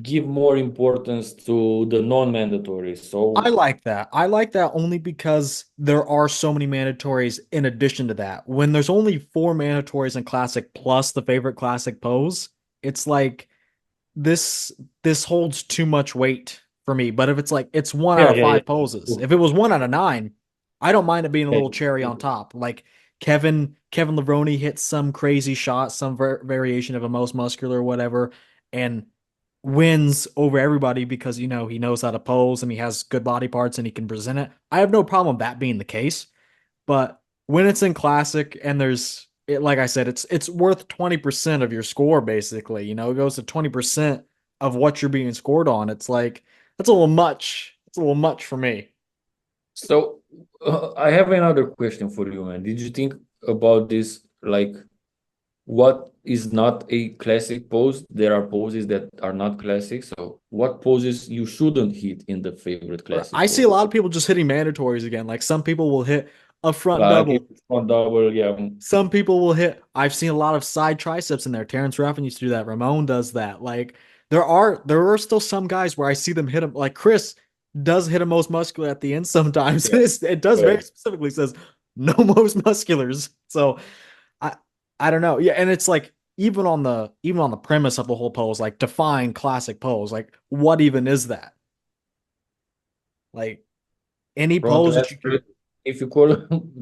give more importance to the non-mandatory. I So like that. I like that only because there are so many mandatories in addition to that. When there's only four mandatories in classic plus the favorite classic pose, it's like this this holds too much weight for me. But if it's like it's one out yeah, of yeah, five yeah. poses, if it was 1 out of 9, I don't mind it being a little cherry Yeah. on top. Like Kevin Levroni hits some crazy shot, some variation of a most muscular or whatever, and wins over everybody because he knows how to pose and he has good body parts and he can present it. I have no problem with that being the case. But when it's in classic and like I said, it's worth 20% of your score basically. It goes to 20% of what you're being scored on. It's like that's a little much. It's a little much for me. So I have another question for you, man. Did you think about this, like what is not a classic pose? There are poses that are not classic. So what poses you shouldn't hit in the favorite I classic see a pose? lot of people just hitting mandatories again. Like some people will hit a front Like double. front double, yeah. Some people will hit. I've seen a lot of side triceps in there. Terrence Ruffin used to do that. Ramon does that. Like there are still some guys where I see them hit them. Like Chris does hit a most muscular at the end sometimes. Yeah, It does very right. specifically says no most musculars. So I I don't know. Yeah, and it's like even on the premise of the whole pose, like define classic pose. Like what even is that? Like any Front pose that last you can. spread. If you call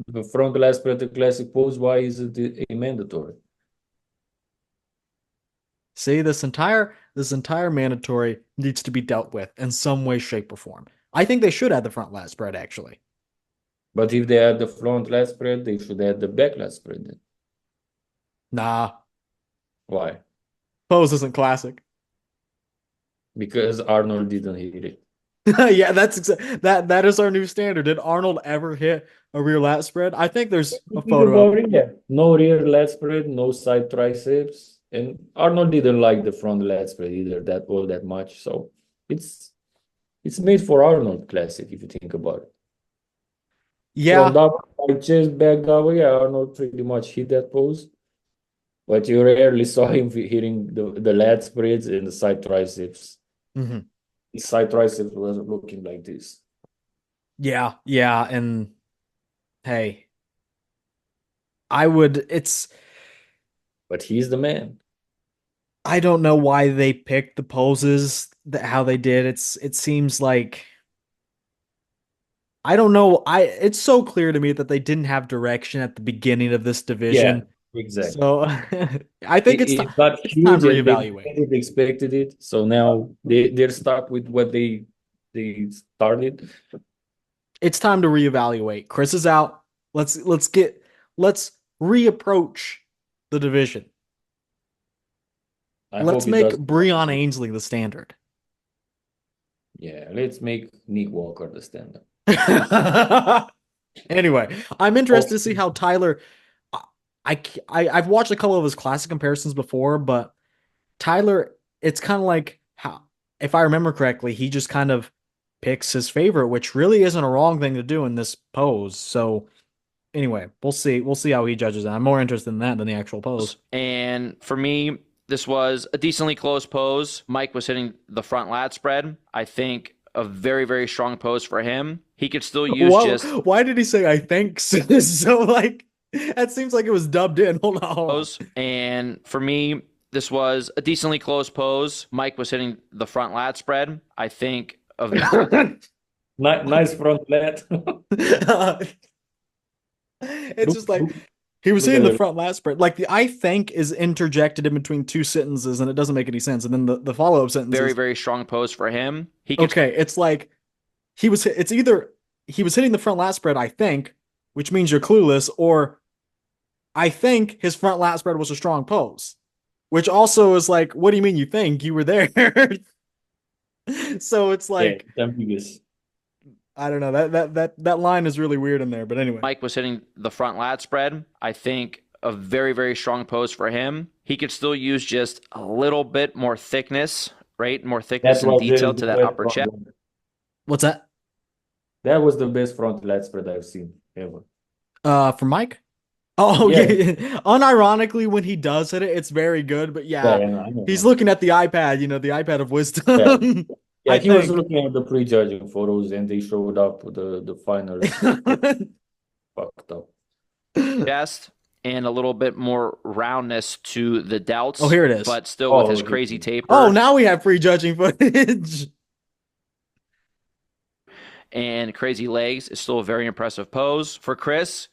the front last spread a classic pose, why is it a mandatory? See, this entire mandatory needs to be dealt with in some way, shape, or form. I think they should add the front lat spread actually. But if they add the front last spread, they should add the back last spread then. Nah, Why? pose isn't classic. Because Arnold didn't hit it. Yeah, that is our new standard. Did Arnold ever hit a rear lat spread? I think there's a Think photo up. about it, yeah. No rear lat spread, no side triceps. And Arnold didn't like the front lat spread either that much. So it's it's made for Arnold classic if you think about it. Front Yeah. double, side chest, back double, yeah, Arnold pretty much hit that pose. But you rarely saw him hitting the lat spreads and the side triceps. Mhm. His side triceps was looking like this. Yeah, yeah, and hey, I would it's But he's the man. I don't know why they picked the poses that how they did. It seems like I don't know. It's so clear to me that they didn't have direction at the beginning of this Yeah, division. exactly. So I think It got it's time huge to and they reevaluate. never expected it. So now they're stuck with what they started. It's time to reevaluate. Chris is out. Let's reapproach the division. I Let's hope it make does. Breon Ainsley the standard. Yeah, let's make Nick Walker the standard. Anyway, I'm interested to see Hopefully. how Tyler. I've watched a couple of his classic comparisons before, but Tyler, it's kind of like how, if I remember correctly, he just kind of picks his favorite, which really isn't a wrong thing to do in this pose. So anyway, we'll see. We'll see how he judges it. I'm more interested in that than the actual pose. And for me, this was a decently close pose. Mike was hitting the front lat spread. I think a very, very strong pose for him. He could still use Whoa, just why did he say I think so? Like that seems like it was dubbed in. Hold on, hold on. pose. And for me, this was a decently close pose. Mike was hitting the front lat spread. I think of Nice front lat. It's Look, just like look, he was look hitting at the the front lat spread. Like the I think is interjected in between two sentences and it doesn't make any sense. And then the follow-up sentence very, is very strong pose for him. He could okay, it's like it's either he was hitting the front lat spread, I think, which means you're clueless, or I think his front lat spread was a strong pose. Which also is like, what do you mean you think? You were there. So it's yeah, like it's ambiguous. I don't know. That line is really weird in there, but anyway. Mike was hitting the front lat spread. I think a very, very strong pose for him. He could still use just a little bit more thickness, right? More thickness That and was detail the to that best upper chest. What's that? that was the best front lat spread I've seen ever. For Mike? Oh yeah. Yeah, Unironically, when he does hit it, it's very good. But yeah, yeah, I he's know. looking at the iPad, the iPad of Yeah, wisdom. yeah, I he was think. looking at the pre-judging photos and they showed up the finals fucked up. chest and a little bit more roundness to the Oh, delts, here it is. but still with Oh, his crazy taper Oh, now we have prejudging footage. and crazy legs. It's still a very impressive pose. For Chris,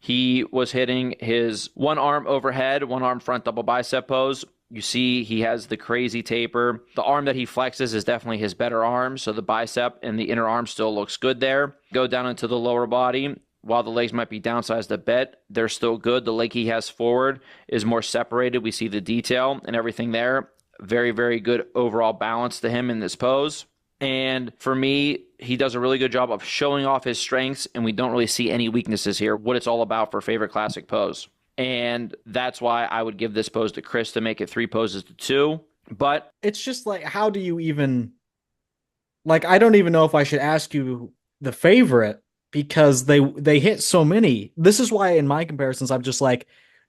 he was hitting his one arm overhead, one arm front double bicep pose. You see, he has the crazy taper. The arm that he flexes is definitely his better arm, so the bicep and the inner arm still looks good there. Go down into the lower body. While the legs might be downsized a bit, they're still good. The leg he has forward is more separated. We see the detail and everything there. Very, very good overall balance to him in this pose. And for me, he does a really good job of showing off his strengths, and we don't really see any weaknesses here, what it's all about for favorite classic pose. And that's why I would give this pose to Chris to make it 3 poses to 2. But It's just like, how do you even like? I don't even know if I should ask you the favorite because they hit so many. This is why in my comparisons, I'm just like,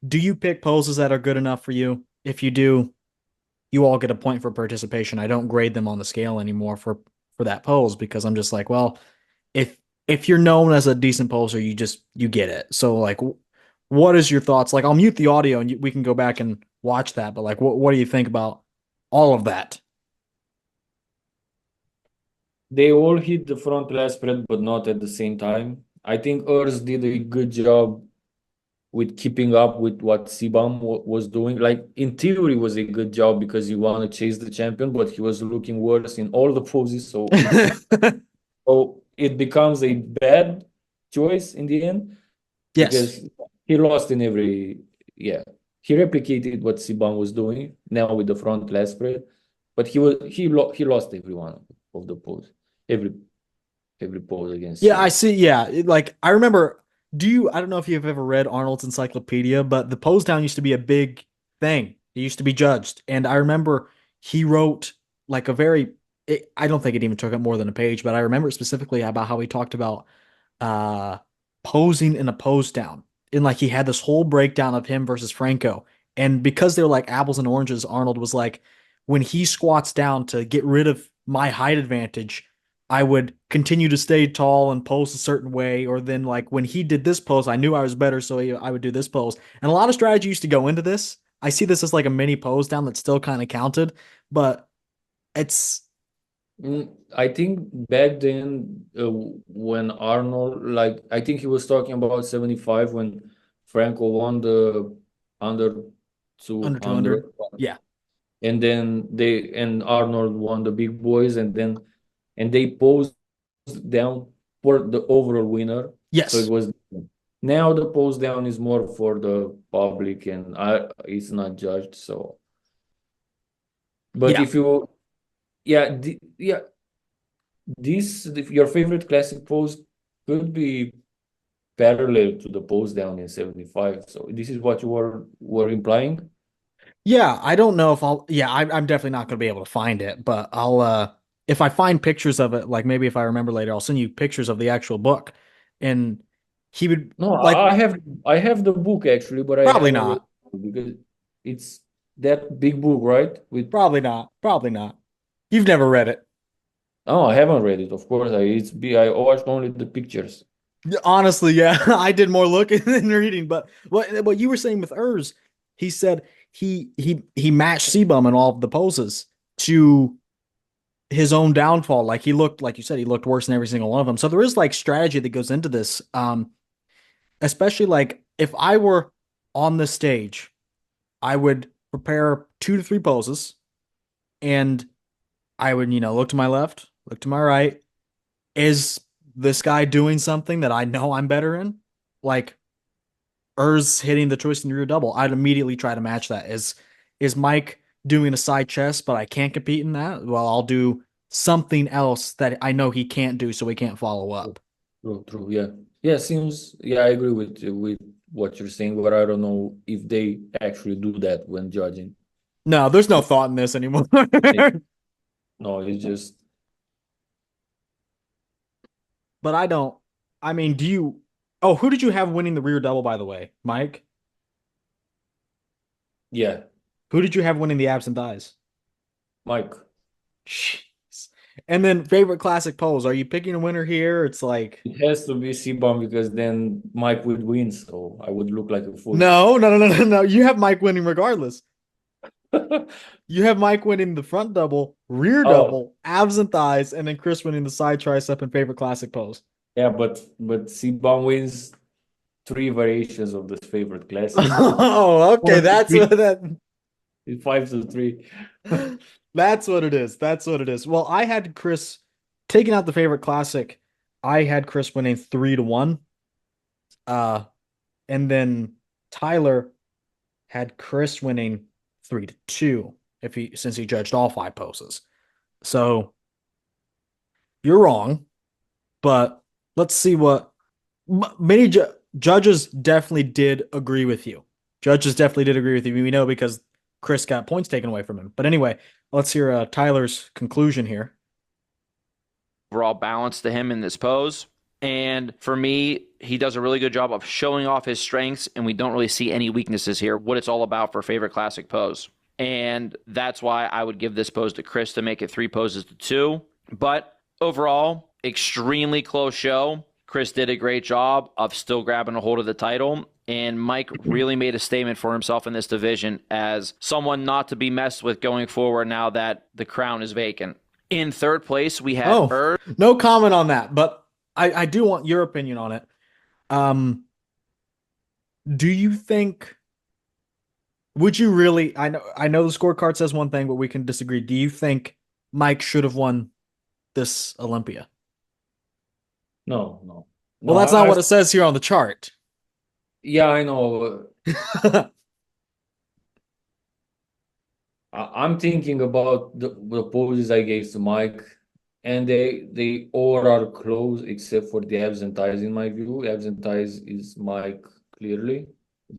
do you pick poses that are good enough for you? If you do, you all get a point for participation. I don't grade them on the scale anymore for that pose because I'm just like, well, if if you're known as a decent poser, you get it. So like, what is your thoughts? Like, I'll mute the audio and we can go back and watch that. But like, what do you think about all of that? They all hit the front lat spread, but not at the same time. I think Urs did a good job with keeping up with what cbum was doing. Like in theory, was a good job because you want to chase the champion, but he was looking worse in all the poses. So it becomes a bad choice in the end Yes. because he lost in every. Yeah, he replicated what cbum was doing now with the front lat spread, but he lost every one of the pose, every every pose against. Yeah, I see. Yeah, like I remember. I don't know if you've ever read Arnold's Encyclopedia, but the pose down used to be a big thing. It used to be judged, and I remember he wrote like a very. I don't think it even took up more than a page, but I remember specifically about how he talked about uh posing in a pose down, and like he had this whole breakdown of him versus Franco, and because they're like apples and oranges, Arnold was like, when he squats down to get rid of my height advantage, I would continue to stay tall and pose a certain way. Or then, like, when he did this pose, I knew I was better, so I would do this pose. And a lot of strategy used to go into this. I see this as like a mini pose down that still kind of counted, but it's I think back then, when Arnold, like, I think he was talking about 75 when Franco won the under under 200, 200. Yeah. and then and Arnold won the big boys, and they posed down for the overall winner. So it Yes. was now the pose down is more for the public, and it's not judged. So, but Yeah. if you, yeah, yeah, your favorite classic pose could be parallel to the pose down in 75. So this is what you were implying? Yeah, I don't know if I'm definitely not going to be able to find it, but if I find pictures of it, like maybe if I remember later, I'll send you pictures of the actual book. And he would No, like I have the book actually, but I probably haven't read not. it because it's that big book, right? With Probably not. Probably not. You've never read it. Oh, I haven't read it. Of course, I watched only the pictures. Honestly, yeah. I did more looking than reading, but what you were saying with Urs, he said he matched cbum in all of the poses to his own downfall. Like he looked, like you said, he looked worse in every single one of them. So there is like strategy that goes into this. Especially like if I were on the stage, I would prepare 2 to 3 poses and I would, look to my left, look to my right. Is this guy doing something that I know I'm better in? Like Urs hitting the twist and rear double. I'd immediately try to match that. Is Mike doing a side chest, but I can't compete in that? Well, I'll do something else that I know he can't do, so he can't follow up. True, true. Yeah. Yeah, seems, yeah, I agree with what you're saying, but I don't know if they actually do that when judging. No, there's no thought in this anymore. No, it's just, But I don't. I mean, do you? Oh, who did you have winning the rear double, by the way? Mike? yeah, Who did you have winning the abs and thighs? Mike. Jeez. And then favorite classic pose. Are you picking a winner here? It's like, It has to be cbum because then Mike would win, so I would look like a fool. no, no, no, no, no, no. You have Mike winning regardless. You have Mike winning the front double, rear Oh, double, abs and thighs, and then Chris winning the side tricep and favorite classic pose. yeah, but cbum wins three variations of the favorite classic. Oh, okay. Four to That's what three, that. 5-3. That's what it is. That's what it is. Well, I had Chris taking out the favorite classic. I had Chris winning 3-1. Uh, and then Tyler had Chris winning 3-2 if he since he judged all 5 poses. So You're wrong, but let's see what many judges definitely did agree with you. Judges definitely did agree with you. We know because Chris got points taken away from him. But anyway, let's hear Tyler's conclusion here. Overall balance to him in this pose. And for me, he does a really good job of showing off his strengths, and we don't really see any weaknesses here, what it's all about for favorite classic pose. And that's why I would give this pose to Chris to make it 3 poses to 2. But overall, extremely close show. Chris did a great job of still grabbing a hold of the title. And Mike really made a statement for himself in this division as someone not to be messed with going forward now that the crown is vacant. In third place, we had Oh, no comment on that, but I do want your opinion on it. Do you think would you really I know the scorecard says one thing, but we can disagree. Do you think Mike should have won this Olympia? No, no, Well, no. that's not what it says here on the chart. Yeah, I know. I'm thinking about the poses I gave to Mike, and they all are close except for the abs and thighs in my view. Abs and thighs is Mike clearly.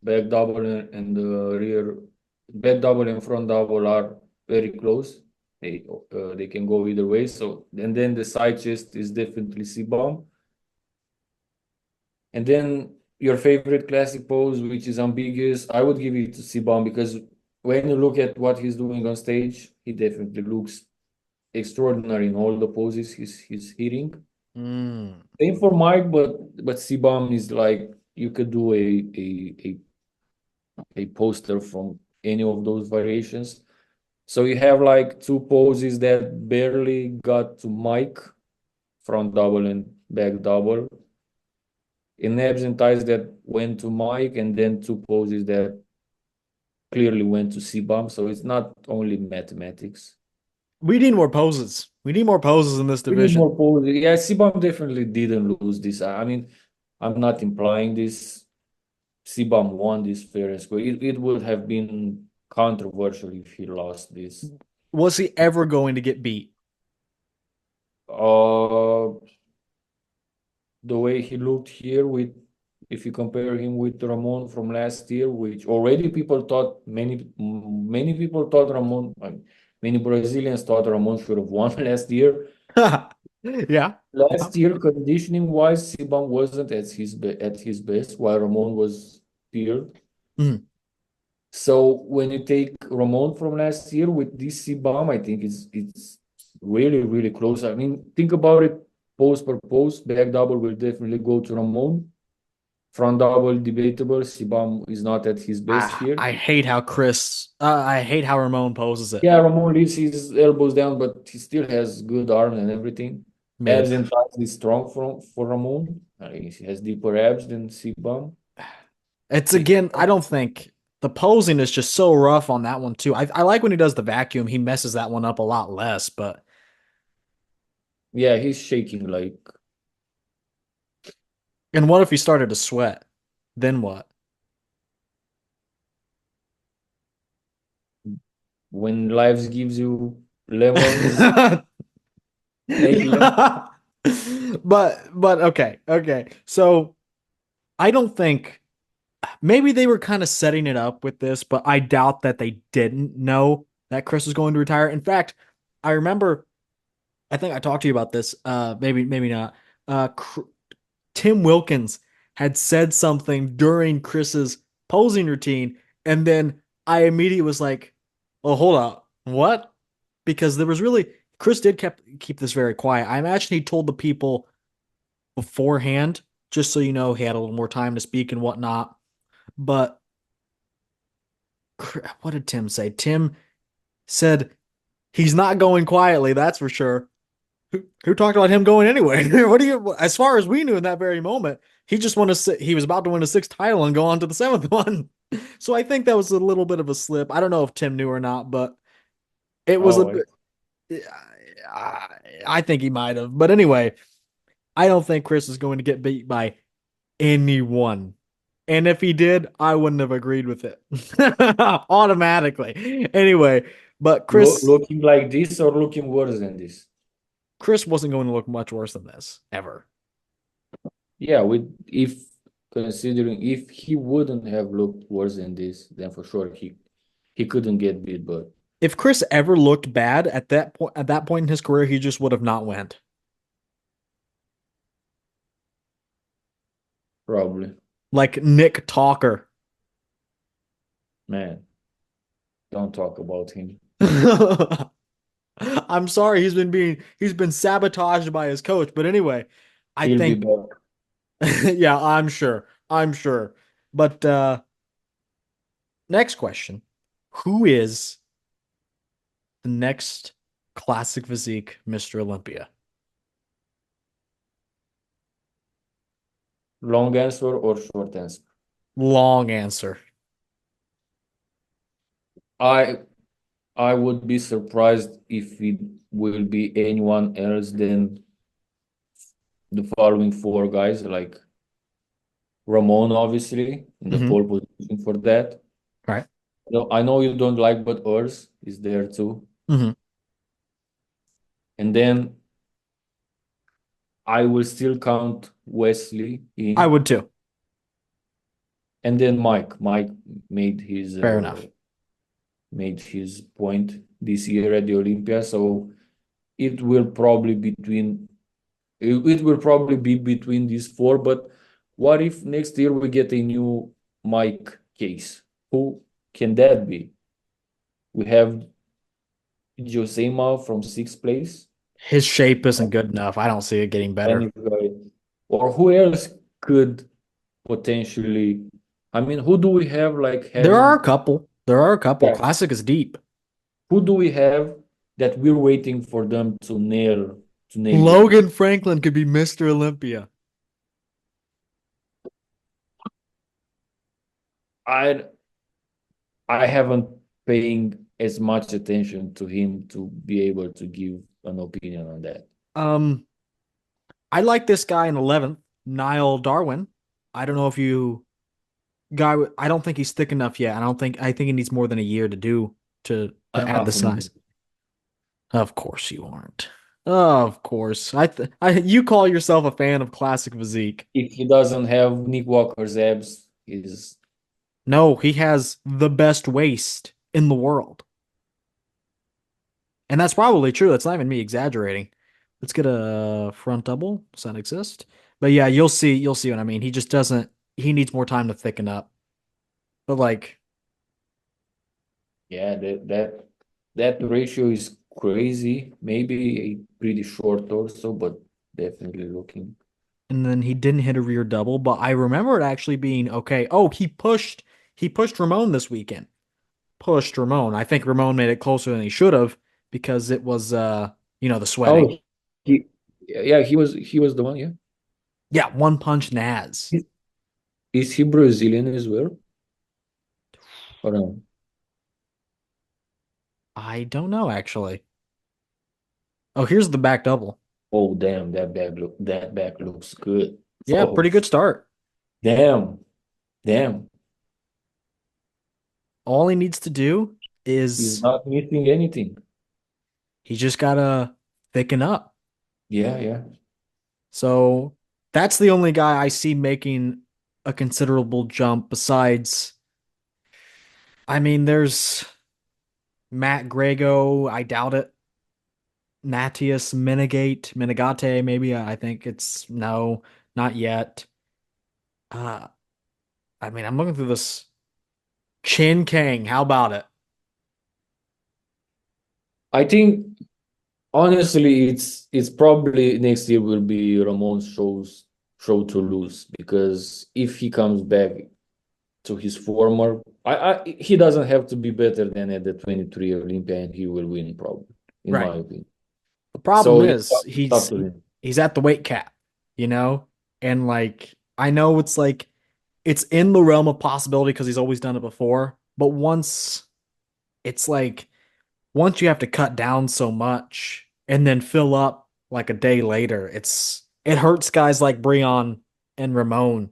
Back double and the rear back double and front double are very close. They can go either way. So and then the side chest is definitely cbum. And then your favorite classic pose, which is ambiguous, I would give it to cbum because when you look at what he's doing on stage, he definitely looks extraordinary in all the poses he's hitting. Mm. Same for Mike, but cbum is like you could do a poster from any of those variations. So you have like 2 poses that barely got to Mike, front double and back double. In abs and thighs that went to Mike, and then 2 poses that clearly went to cbum. So it's not only mathematics. We need more poses. We need more poses in this We need division. more poses. Yeah, cbum definitely didn't lose this. I mean, I'm not implying this. cbum won this fair and square. It would have been controversial if he lost this. Was he ever going to get beat? Uh, the way he looked here with if you compare him with Ramon from last year, which already people thought many people thought many Brazilians thought Ramon should have won last year. Yeah. Last year, conditioning wise, cbum wasn't at his best, while Ramon was feared. Mhm. So when you take Ramon from last year with this cbum, I think it's really close. I mean, think about it, pose per pose. Back double will definitely go to Ramon. Front double debatable. cbum is not at his best here. I hate how I hate how Ramon poses it. Yeah, Ramon leaves his elbows down, but he still has good arms and everything. Mid. Abs and thighs is strong for Ramon. I think he has deeper abs than cbum. It's again, I don't think the posing is just so rough on that one too. I like when he does the vacuum, he messes that one up a lot less, but Yeah, he's shaking like and what if he started to sweat? Then what? when life gives you lemons. Take lemons. But okay. So I don't think maybe they were kind of setting it up with this, but I doubt that they didn't know that Chris was going to retire. In fact, I remember I think I talked to you about this. Maybe not. Tim Wilkins had said something during Chris's posing routine, and then I immediately was like, "Oh, hold up, what?" Because there was really Chris did keep this very quiet. I imagine he told the people beforehand, just so you know, he had a little more time to speak and whatnot. But what did Tim say? Tim said he's not going quietly, that's for sure. Who talked about him going anyway? What do you? As far as we knew in that very moment, he just won he was about to win a 6th title and go on to the 7th one. So I think that was a little bit of a slip. I don't know if Tim knew or not, but it was a Oh, bit. I think he might have. But anyway, I don't think Chris is going to get beat by anyone. And if he did, I wouldn't have agreed with it automatically. Anyway, but Chris, looking like this or looking worse than this? Chris wasn't going to look much worse than this ever. Yeah, with if considering if he wouldn't have looked worse than this, then for sure he couldn't get beat, but If Chris ever looked bad at that point in his career, he just would have not went. probably, Like Nick Talker. man, don't talk about him. I'm sorry, he's been sabotaged by his coach. But anyway, I He'll be think back. yeah, I'm sure. I'm sure. But next question. Who is the next classic physique Mr. Olympia? Long answer or short answer? Long answer. I I would be surprised if it will be anyone else than the following four guys, like Ramon, obviously, in the Hmm. pole position for that. Right. No, I know you don't like, but Urs is there too. Hmm. And then I will still count Wesley I in. would too. And then Mike. Mike made his Fair uh, enough. made his point this year at the Olympia. So it will probably between it will probably be between these four. But what if next year we get a new Mike case? Who can that be? We have Josema from sixth place. His shape isn't good enough. I don't see it getting better. And or who else could potentially? I mean, who do we have like There are a having? couple. There are a couple. Yeah, Classic is deep. who do we have that we're waiting for them to nail it? Logan Franklin could be Mr. Olympia. I I haven't paying as much attention to him to be able to give an opinion on that. Um, I like this guy in 11th, Niall Darwin. I don't know if you guy. I don't think he's thick enough yet. I think he needs more than a year to do to I'm add not the familiar. size. Of course you aren't. Of course. You call yourself a fan of classic physique. If he doesn't have Nick Walker's abs, he's No, he has the best waist in the world. And that's probably true. That's not even me exaggerating. Let's get a front double. Does that exist? But yeah, you'll see what I mean. He just doesn't he needs more time to thicken up. But like, yeah, that ratio is crazy. Maybe a pretty short torso, but definitely looking. and then he didn't hit a rear double, but I remember it actually being okay. Oh, he pushed Ramon this weekend. Pushed Ramon. I think Ramon made it closer than he should have because it was the sweating. Oh, he yeah, he was the one, yeah. Yeah, one punch Naz. Is he Brazilian as well? Or no? I don't know actually. Oh, here's the back double. Oh, damn, that back looks good. Yeah, Oh, pretty good start. damn, damn. All he needs to do He's is not missing anything. he just gotta thicken up. Yeah, yeah. So that's the only guy I see making a considerable jump besides, I mean, there's Matt Grego. I doubt it. Matthias Menegate, maybe. I think it's no, not yet. Uh, I mean, I'm looking through this. Chin Kang, how about it? I think honestly, it's probably next year will be Ramon's show to lose because if he comes back to his former, he doesn't have to be better than at the 23 Olympia and he will win probably, in my Right. opinion. The problem So is it's up to him. he's at the weight cap, you know? And like I know it's in the realm of possibility because he's always done it before, but it's like once you have to cut down so much and then fill up like a day later, it hurts guys like Breon and Ramon.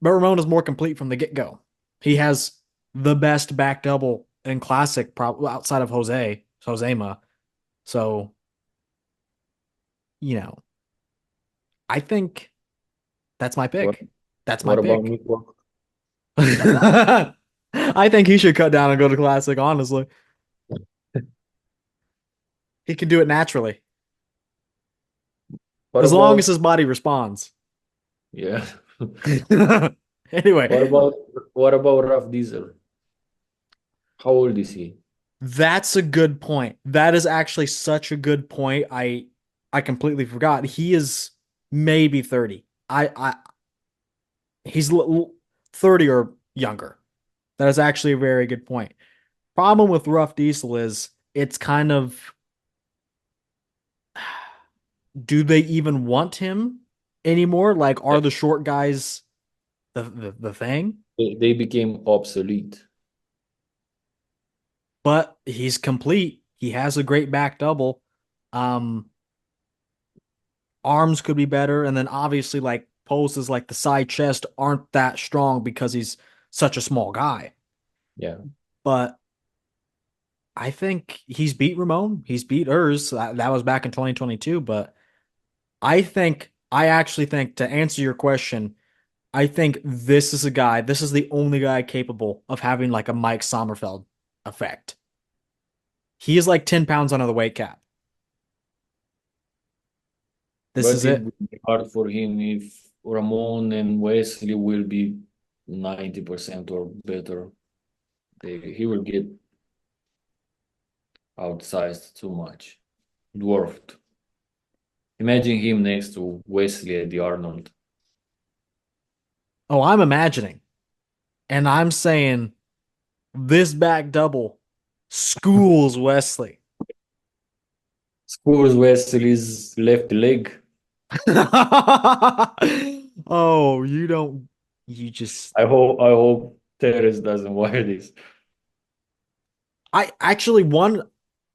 But Ramon is more complete from the get-go. He has the best back double in classic outside of Josema. So you know, I think that's my What pick. That's my what about pick. Nico? I think he should cut down and go to classic, honestly. He can do it naturally. What As long as about his body responds. yeah? Anyway, What about what about Raf Diesel? How old is he? that's a good point. That is actually such a good point. I completely forgot. He is maybe 30. He's 30 or younger. That is actually a very good point. Problem with Rough Diesel is it's kind of, do they even want him anymore? Like, Yeah. are the short guys the thing? They became obsolete. But he's complete. He has a great back double. Um, Arms could be better, and then obviously like poses like the side chest aren't that strong because he's such a small guy. Yeah. But I think he's beat Ramon. He's beat Urs. That was back in 2022. But I actually think, to answer your question, I think this is a guy, this is the only guy capable of having like a Mike Sommerfeld effect. He is like 10 pounds under the weight cap. This is But it it. would be hard for him if Ramon and Wesley will be 90% or better. He will get outsized too much, dwarfed. Imagine him next to Wesley at the Arnold. Oh, I'm imagining. And I'm saying this back double schools Wesley. Scores Wesley's left leg. Oh, you don't, you just, I hope Teres doesn't wear this. I actually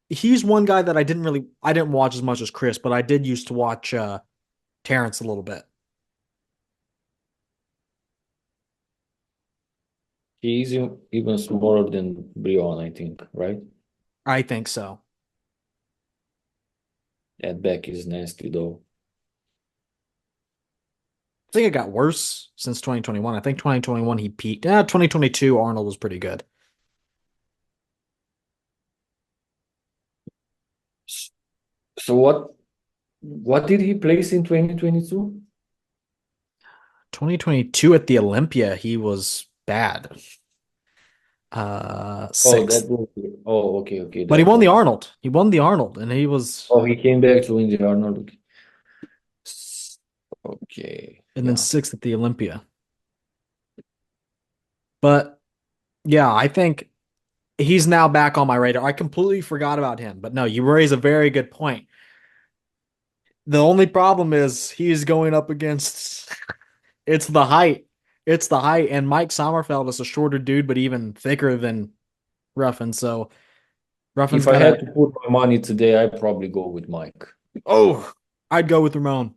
he's one guy that I didn't watch as much as Chris, but I did used to watch Terrence a little bit. He's even smaller than Brion, I think, right? I think so. That back is nasty though. I think it got worse since 2021. I think 2021 he peaked. 2022 Arnold was pretty good. So what did he place in 2022? 2022 at the Olympia, he was bad. Oh, that Sixth. was okay, But he that won the one. Arnold. He won the Arnold, and he was, Oh, he came back to win the Arnold. Okay, and then yeah. sixth at the Olympia. But yeah, I think he's now back on my radar. I completely forgot about him. But no, you raise a very good point. The only problem is he's going up against it's the height. It's the height. And Mike Sommerfeld is a shorter dude, but even thicker than Ruffin. So Ruffin's If I had gotta, to put my money today, I'd probably go with Mike. oh, I'd go with Ramon.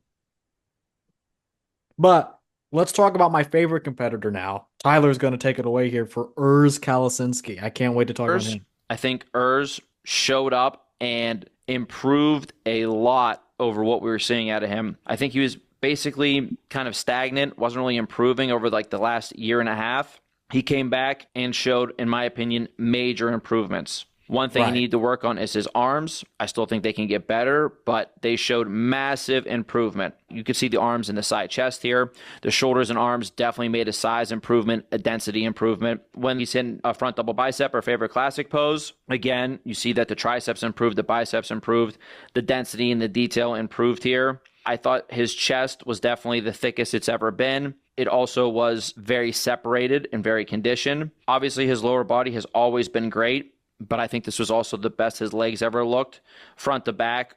But let's talk about my favorite competitor now. Tyler's gonna take it away here for Urs Kalasinski. I can't wait to talk about Urs, him. I think Urs showed up and improved a lot over what we were seeing out of him. I think he was basically kind of stagnant, wasn't really improving over like the last year and a half. He came back and showed, in my opinion, major improvements. One thing he Right. needed to work on is his arms. I still think they can get better, but they showed massive improvement. You can see the arms and the side chest here. The shoulders and arms definitely made a size improvement, a density improvement. When he's in a front double bicep, our favorite classic pose, again, you see that the triceps improved, the biceps improved, the density and the detail improved here. I thought his chest was definitely the thickest it's ever been. It also was very separated and very conditioned. Obviously, his lower body has always been great, but I think this was also the best his legs ever looked, front to back,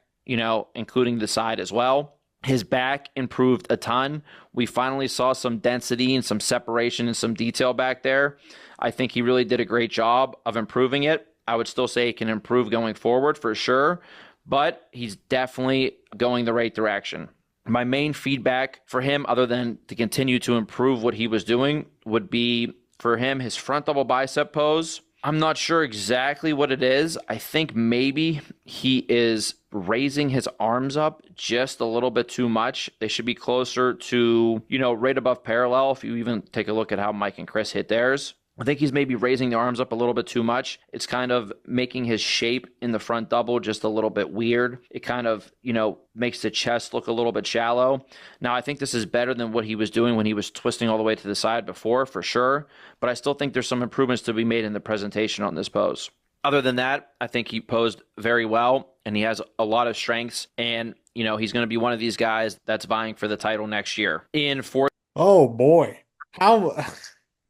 including the side as well. His back improved a ton. We finally saw some density and some separation and some detail back there. I think he really did a great job of improving it. I would still say he can improve going forward for sure, but he's definitely going the right direction. My main feedback for him, other than to continue to improve what he was doing, would be for him his front double bicep pose. I'm not sure exactly what it is. I think maybe he is raising his arms up just a little bit too much. They should be closer to, right above parallel. If you even take a look at how Mike and Chris hit theirs, I think he's maybe raising the arms up a little bit too much. It's kind of making his shape in the front double just a little bit weird. It kind of, makes the chest look a little bit shallow. Now, I think this is better than what he was doing when he was twisting all the way to the side before, for sure. But I still think there's some improvements to be made in the presentation on this pose. Other than that, I think he posed very well and he has a lot of strengths. And, he's going to be one of these guys that's vying for the title next year. In fourth. Oh boy. How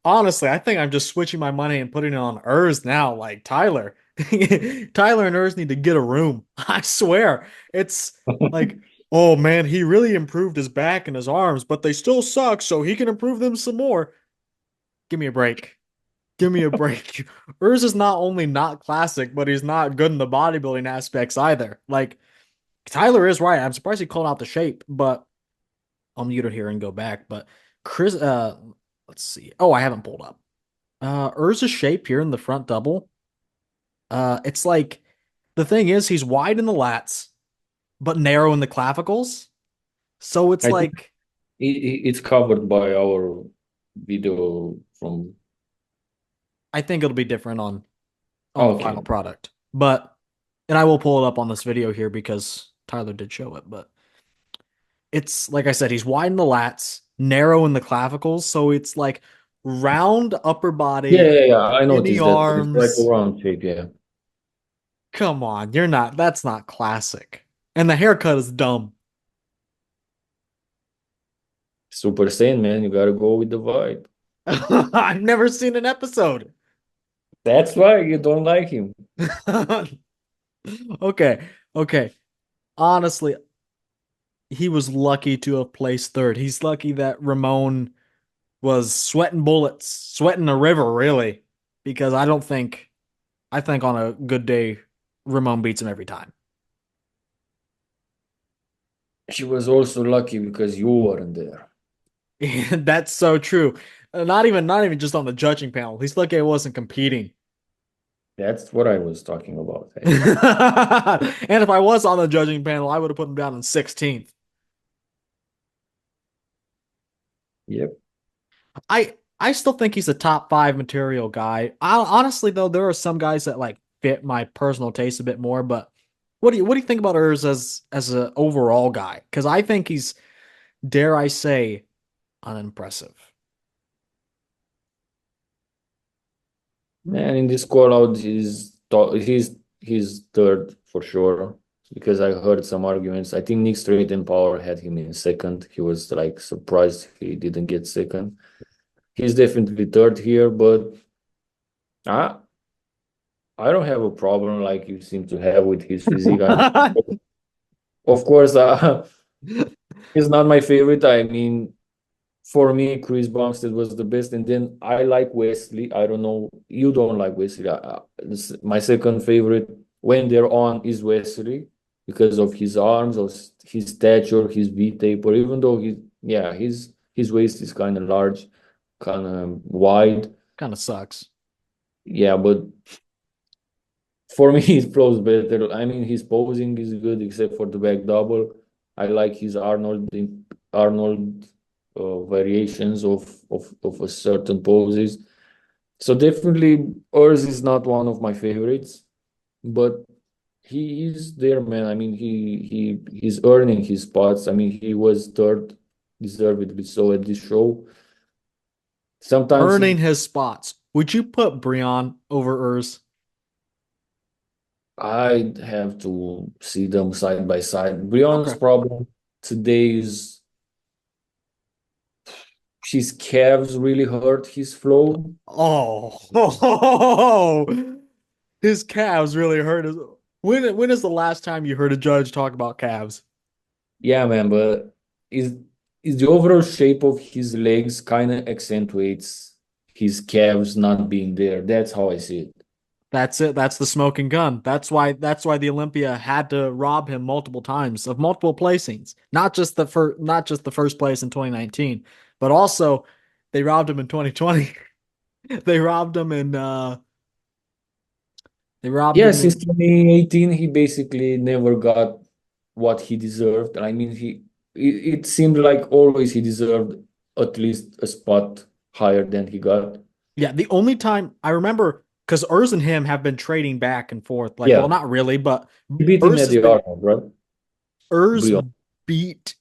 honestly, I think I'm just switching my money and putting it on Urs now, like Tyler. Tyler and Urs need to get a room. I swear. It's like, oh man, he really improved his back and his arms, but they still suck, so he can improve them some more. Give me a break. Give me a break. Urs is not only not classic, but he's not good in the bodybuilding aspects either. Like, Tyler is right. I'm surprised he called out the shape, but I'll mute it here and go back. But Chris, let's see. Oh, I haven't pulled up. Urza's shape here in the front double. It's like the thing is he's wide in the lats, but narrow in the clavicles. So it's I think like it's covered by our video from. I think it'll be different on the final Okay. product. But and I will pull it up on this video here because Tyler did show it, but it's like I said, he's wide in the lats, narrow in the clavicles, so it's like round upper Yeah, body, yeah, yeah. I skinny noticed that. It's like a arms. round shape, yeah. Come on, that's not classic. And the haircut is dumb. Super Saiyan, man. You gotta go with the vibe. I've never seen an episode. That's why you don't like him. Okay, okay. Honestly, he was lucky to have placed third. He's lucky that Ramon was sweating bullets, sweating a river, really, because I think on a good day, Ramon beats him every time. She was also lucky because you weren't there. That's so true. Not even just on the judging panel. He's lucky I wasn't competing. That's what I was talking about. Hey. And if I was on the judging panel, I would have put him down in 16th. Yep. I still think he's a top five material guy. Honestly, though, there are some guys that like fit my personal taste a bit more. But what do you think about Urs as an overall guy? Because I think he's, dare I say, unimpressive. Man, in this call out, he's third for sure because I heard some arguments. I think Nick Straight and Power had him in second. He was like surprised he didn't get second. He's definitely third here, but I I don't have a problem like you seem to have with his physique. Of course, he's not my favorite. I mean, for me, Chris Bumstead was the best, and then I like Wesley. I don't know, you don't like Wesley. My second favorite when they're on is Wesley because of his arms, of his stature, his V taper. Even though his waist is kind of large, kind of wide. Kind of sucks. Yeah, but for me, it flows better. I mean, his posing is good except for the back double. I like his Arnold variations of a certain poses. So definitely, Urs is not one of my favorites, but he is there, man. I mean, he's earning his spots. I mean, he was third, deservedly so at this show. Sometimes Earning his spots. Would you put Breon over Urs? I have to see them side by side. Brion's Okay. problem today is his calves really hurt his flow. Oh, his calves really hurt his. When is the last time you heard a judge talk about calves? Yeah, man, but is the overall shape of his legs kind of accentuates his calves not being there. That's how I see it. That's it. That's the smoking gun. That's why the Olympia had to rob him multiple times of multiple placings. Not just the first place in 2019, but also they robbed him in 2020. They robbed him in They robbed Yeah, him. since 2018, he basically never got what he deserved. I mean, it seemed like always he deserved at least a spot higher than he got. Yeah, the only time I remember, because Urs and him have been trading back and forth. Like, well, Yeah, not really, but he beat him Urs at has the been Arnold, right? Urs Brion. beat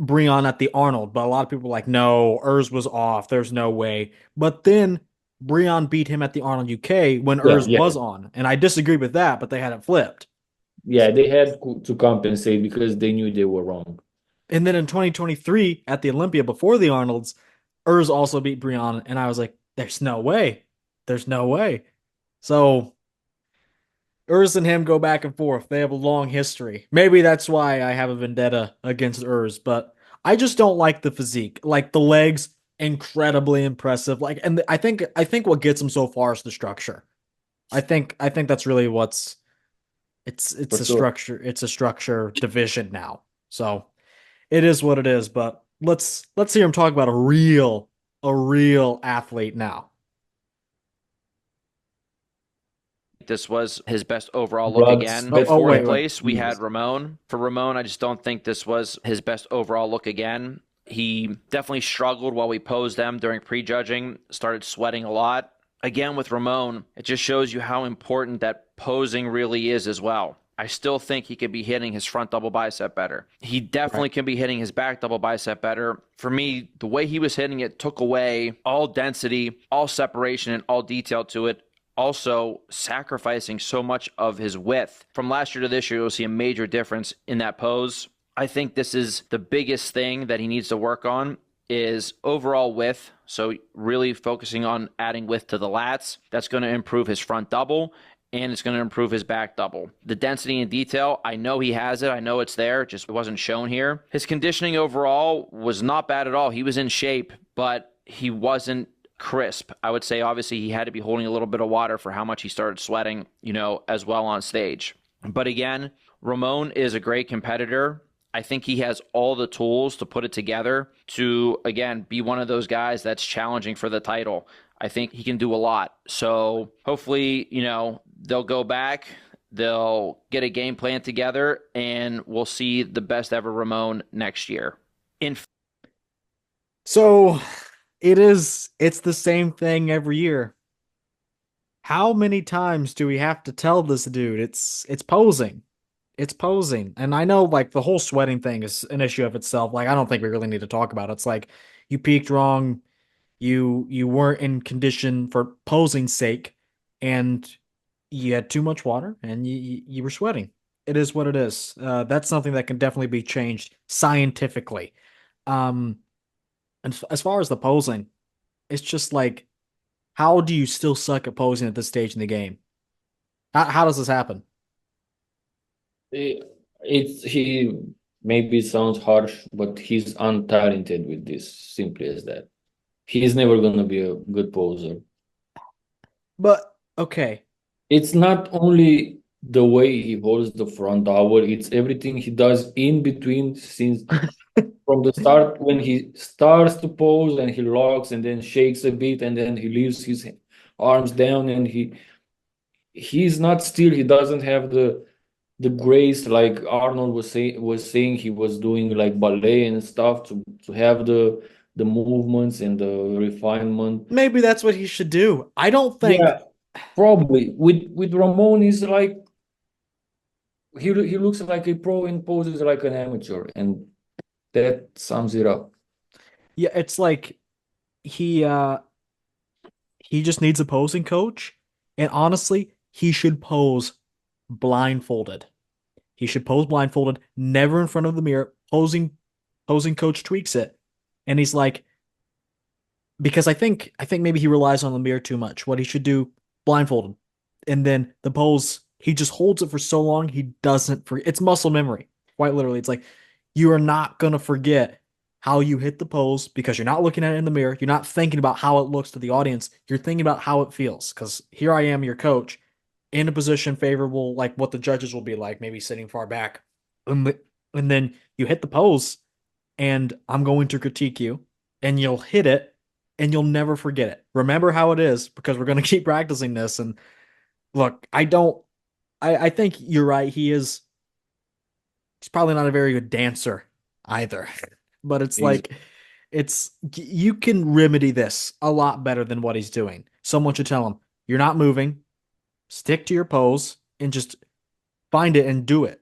Breon at the Arnold, but a lot of people were like, no, Urs was off. There's no way. But then Breon beat him at the Arnold UK when Yeah, Urs yeah, was on, and I disagree with that, but they had it flipped. yeah. They had to compensate because they knew they were wrong. And then in 2023 at the Olympia before the Arnolds, Urs also beat Breon, and I was like, there's no way. There's no way. So Urs and him go back and forth. They have a long history. Maybe that's why I have a vendetta against Urs, but I just don't like the physique. Like the legs, incredibly impressive. Like, and I think what gets him so far is the structure. I think that's really what's it's For a sure. structure. It's a structure division now. So it is what it is. But let's hear him talk about a real athlete now. This was his best overall look Blood, again. Oh, In sweat, oh fourth wait, and wait. place, we had tears. Ramon. For Ramon, I just don't think this was his best overall look again. He definitely struggled while we posed them during prejudging, started sweating a lot. Again, with Ramon, it just shows you how important that posing really is as well. I still think he could be hitting his front double bicep better. He Right. definitely can be hitting his back double bicep better. For me, the way he was hitting it took away all density, all separation, and all detail to it, also sacrificing so much of his width. From last year to this year, you'll see a major difference in that pose. I think this is the biggest thing that he needs to work on is overall width. So really focusing on adding width to the lats. That's going to improve his front double and it's going to improve his back double. The density and detail, I know he has it. I know it's there. It just wasn't shown here. His conditioning overall was not bad at all. He was in shape, but he wasn't crisp. I would say obviously he had to be holding a little bit of water for how much he started sweating, as well on stage. But again, Ramon is a great competitor. I think he has all the tools to put it together to, again, be one of those guys that's challenging for the title. I think he can do a lot. So hopefully, they'll go back, they'll get a game plan together, and we'll see the best ever Ramon next year. In So it's the same thing every year. How many times do we have to tell this dude it's posing? It's posing. And I know like the whole sweating thing is an issue of itself. Like I don't think we really need to talk about it. It's like you peaked wrong, you weren't in condition for posing's sake, and you had too much water and you were sweating. It is what it is. That's something that can definitely be changed scientifically. Um, and as far as the posing, it's just like, how do you still suck at posing at this stage in the game? How does this happen? Eh, It's he maybe it sounds harsh, but he's untalented with this. Simply as that. He's never gonna be a good poser. But okay, It's not only the way he holds the front double, it's everything he does in between since from the start when he starts to pose and he locks and then shakes a bit and then he leaves his arms down and he's not still, he doesn't have the grace like Arnold was saying he was doing like ballet and stuff to have the movements and the refinement. maybe that's what he should do. I don't think Yeah, probably. With Ramon is like he looks like a pro and poses like an amateur, and that sums it up. yeah, it's like he uh he just needs a posing coach. And honestly, he should pose blindfolded. He should pose blindfolded, never in front of the mirror. Posing coach tweaks it. And he's like, because I think maybe he relies on the mirror too much. What he should do, blindfolded. And then the pose, he just holds it for so long he doesn't forget. It's muscle memory. Quite literally. It's like you are not gonna forget how you hit the pose because you're not looking at it in the mirror. You're not thinking about how it looks to the audience. You're thinking about how it feels. Because here I am, your coach, in a position favorable, like what the judges will be like, maybe sitting far back. And then you hit the pose, and I'm going to critique you, and you'll hit it, and you'll never forget it. Remember how it is because we're going to keep practicing this. And Look, I don't. I think you're right. He's probably not a very good dancer either. But it's He's like you can remedy this a lot better than what he's doing. Someone should tell him, you're not moving, stick to your pose, and just find it and do it.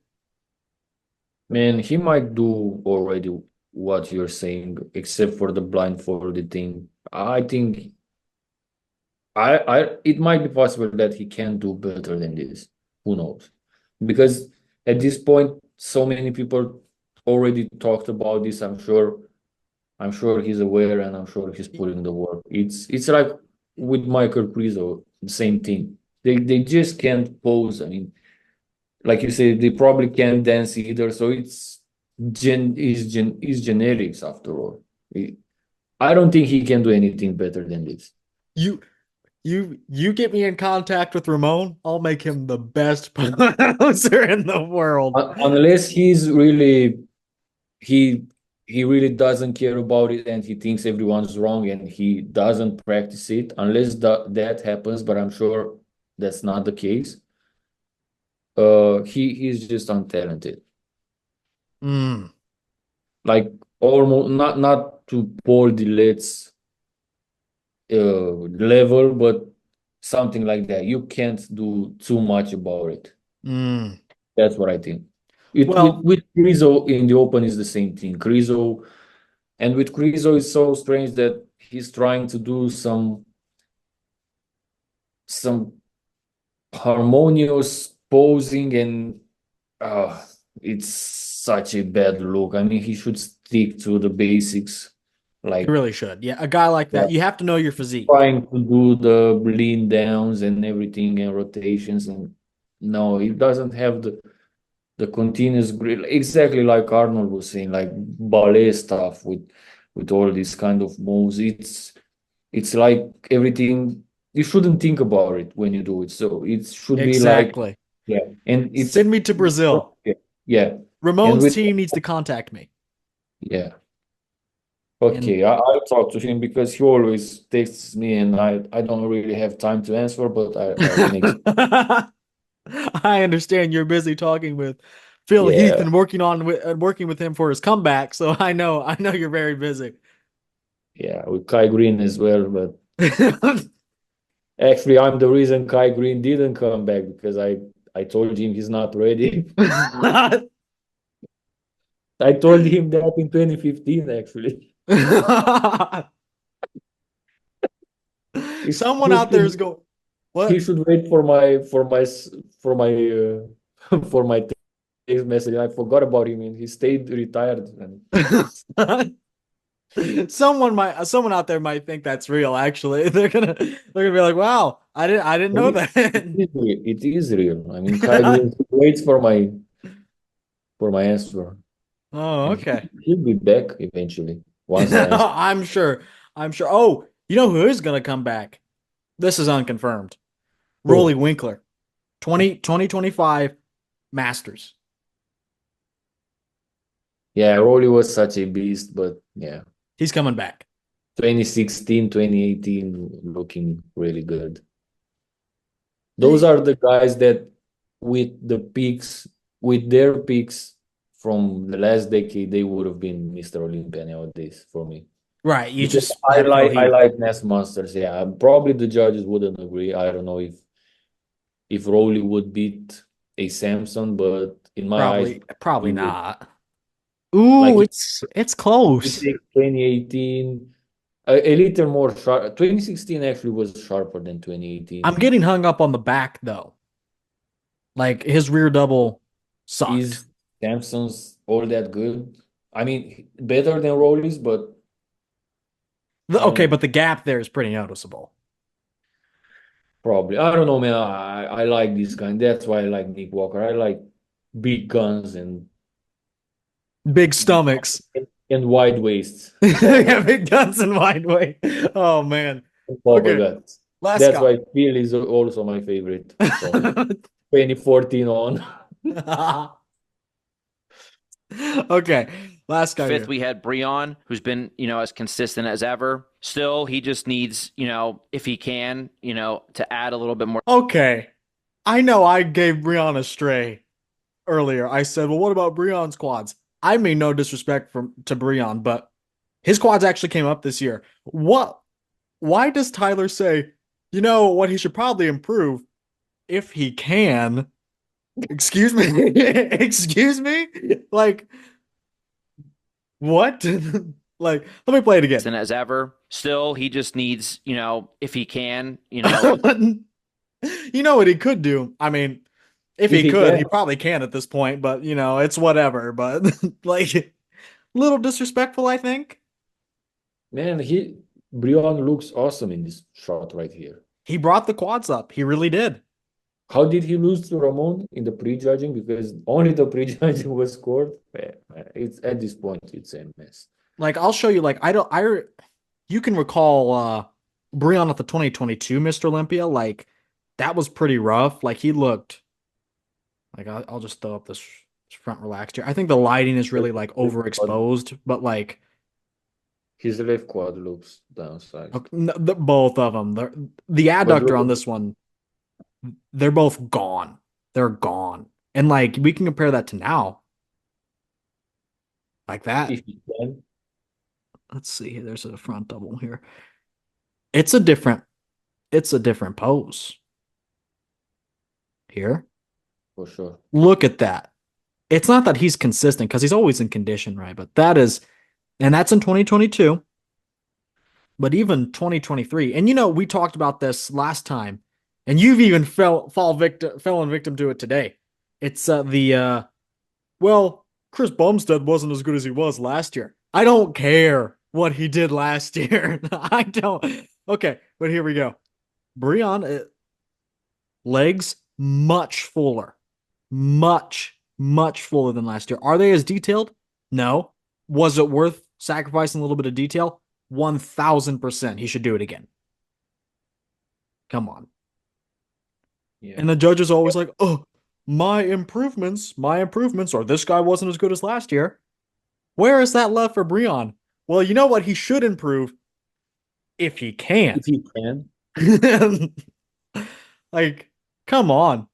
Man, he might do already what you're saying, except for the blindfolded thing. I think it might be possible that he can do better than this. Who knows? Because at this point, so many people already talked about this. I'm sure he's aware, and I'm sure he's putting the work. It's like with Michael Krizo, the same thing. They just can't pose. I mean, like you said, they probably can't dance either. So is genetics after all. I don't think he can do anything better than this. You you get me in contact with Ramon, I'll make him the best poser in the world. Unless he he really doesn't care about it and he thinks everyone's wrong and he doesn't practice it. Unless that happens, but I'm sure that's not the case. He's just untalented. Mm, Like almost not to Paul Dillet's level, but something like that. You can't do too much about it. mm. That's what I think. It Well, with Krizo in the open is the same thing. With Krizo it's so strange that he's trying to do some harmonious posing and uh it's such a bad look. I mean, he should stick to the basics, he like really should. Yeah, a guy like yeah, that, you have to know your physique. trying to do the lean downs and everything and rotations, and no, it doesn't have the continuous grill, exactly like Arnold was saying, like ballet stuff with all these kind of moves. It's like everything you shouldn't think about it when you do it. So it should be like Exactly. yeah, and Send me to Brazil. yeah, yeah. And Ramon's with team needs to contact me. yeah. And Okay, I'll talk to him because he always texts me and I don't really have time to answer, but I'll make I understand you're busy talking with Phil Heath yeah, and working with him for his comeback. So I know you're very busy. yeah, with Kai Green as well. But actually, I'm the reason Kai Green didn't come back because I told him he's not ready. I told him that in 2015, actually. He Someone he out there should is going, he what? should wait for my for my text message. I forgot about him and he stayed retired. And Someone out there might think that's real, actually. They're gonna be like, wow, I didn't know that. it is real. I mean, Kai Green waits for my answer, Oh, and okay. he'll be back eventually once I answer. I'm sure. I'm sure. Oh, you know who is gonna come back? This is unconfirmed. Rolly Oh, Winkler, 2025 Masters. yeah, Rolly was such a beast, but yeah, He's coming back. 2016, 2018, looking really good. Those Eh, are the guys that with their peaks from the last decade, they would have been Mr. Olympia nowadays for me. right. You Because just have Phil I Heath. like Nest Monsters. Yeah, probably the judges wouldn't agree. I don't know if Rowley would beat a Samson, but in my eyes, Probably he would. not. Ooh, Like it's if you close. take 2018, a little more sharp. 2016 actually was sharper than 2018. I'm And getting hung up on the back though. Like his rear double sucked. is Samson's all that good? I mean, better than Rowley's, but I don't Okay, know. but the gap there is pretty noticeable. Probably. I don't know, man. I like this guy. That's why I like Nick Walker. I like big guns Big stomachs. and wide waists. Yeah, big guns and wide weight. Oh man. Bubble Okay, guts. last That's guy. why Phil is also my favorite from 2014 on. Okay, last guy Fifth, here. we had Breon, who's been, as consistent as ever. Still, he just needs, if he can, to add a little bit more. Okay, I know I gave Breon a stray earlier. I said, well, what about Breon's quads? I mean no disrespect to Breon, but his quads actually came up this year. Why does Tyler say, you know what he should probably improve if he can? Excuse me? Excuse me? Like, what? Like, let me play it again. As ever. Still, he just needs, if he can, You know what he could do? I mean, if If he he could, can, he probably can at this point, but it's whatever. But like, little disrespectful, I think. man, Brion looks awesome in this shot right here. He brought the quads up. He really did. How did he lose to Ramon in the prejudging? Because only the prejudging was scored. It's at this point, it's a mess. Like, I'll show you. Like, you can recall Breon at the 2022 Mr. Olympia. Like, that was pretty rough. Like, he looked like I'll just throw up this front relaxed here. I think the lighting is really like overexposed, but like His left quad looks downside. okay, both of them, the adductor on this one, they're both gone. They're gone, and like we can compare that to now, like that. If he can, Let's see. There's a front double here. It's a different. It's a different pose. Here, for sure. look at that. It's not that he's consistent because he's always in condition, right? But that is, and that's in 2022. But even 2023, and we talked about this last time, and you've even fallen victim to it today. It's well, Chris Bumstead wasn't as good as he was last year. I don't care what he did last year. I don't. Okay, but here we go. Breon, legs much fuller, much fuller than last year. Are they as detailed? No. Was it worth sacrificing a little bit of detail? 1000%. He should do it again. Come on. Yeah. And the judge is always like, oh, my improvements, or this guy wasn't as good as last year. Where is that left for Breon? Well, you know what? He should improve if he can. If he can. Like, come on.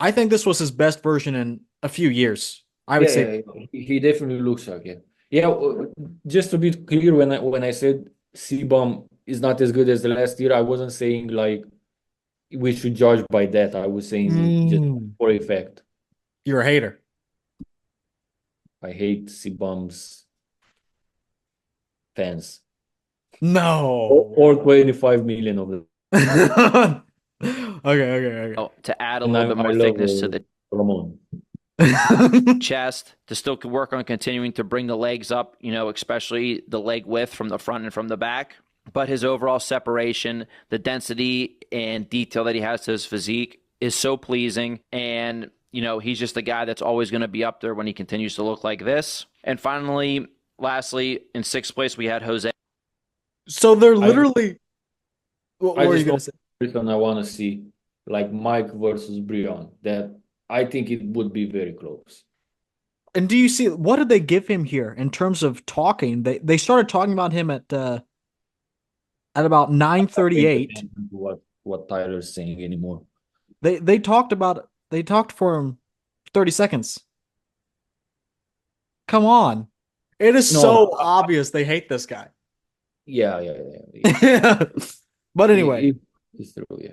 I think this was his best version in a few years. I would say. Yeah, he definitely looks like it. Yeah, just to be clear, when I said cbum is not as good as the last year, I wasn't saying like we should judge by that. I was saying just for effect. You're a hater. I hate cbum's fans. No. Or 25 million of them. Okay. Oh, to add a little bit more thickness to the Ramon. chest, to still work on continuing to bring the legs up, especially the leg width from the front and from the back. But his overall separation, the density and detail that he has to his physique is so pleasing. And, he's just the guy that's always going to be up there when he continues to look like this. And finally, lastly, in sixth place, we had Jose. So they're literally. What are you going to say? I want to see like Mike versus Breon. That I think it would be very close. And do you see what did they give him here in terms of talking? They started talking about him at about 9:38. What Tyler's saying anymore? They talked for him 30 seconds. Come on. It is so obvious they hate this guy. Yeah. But anyway, it's true, yeah.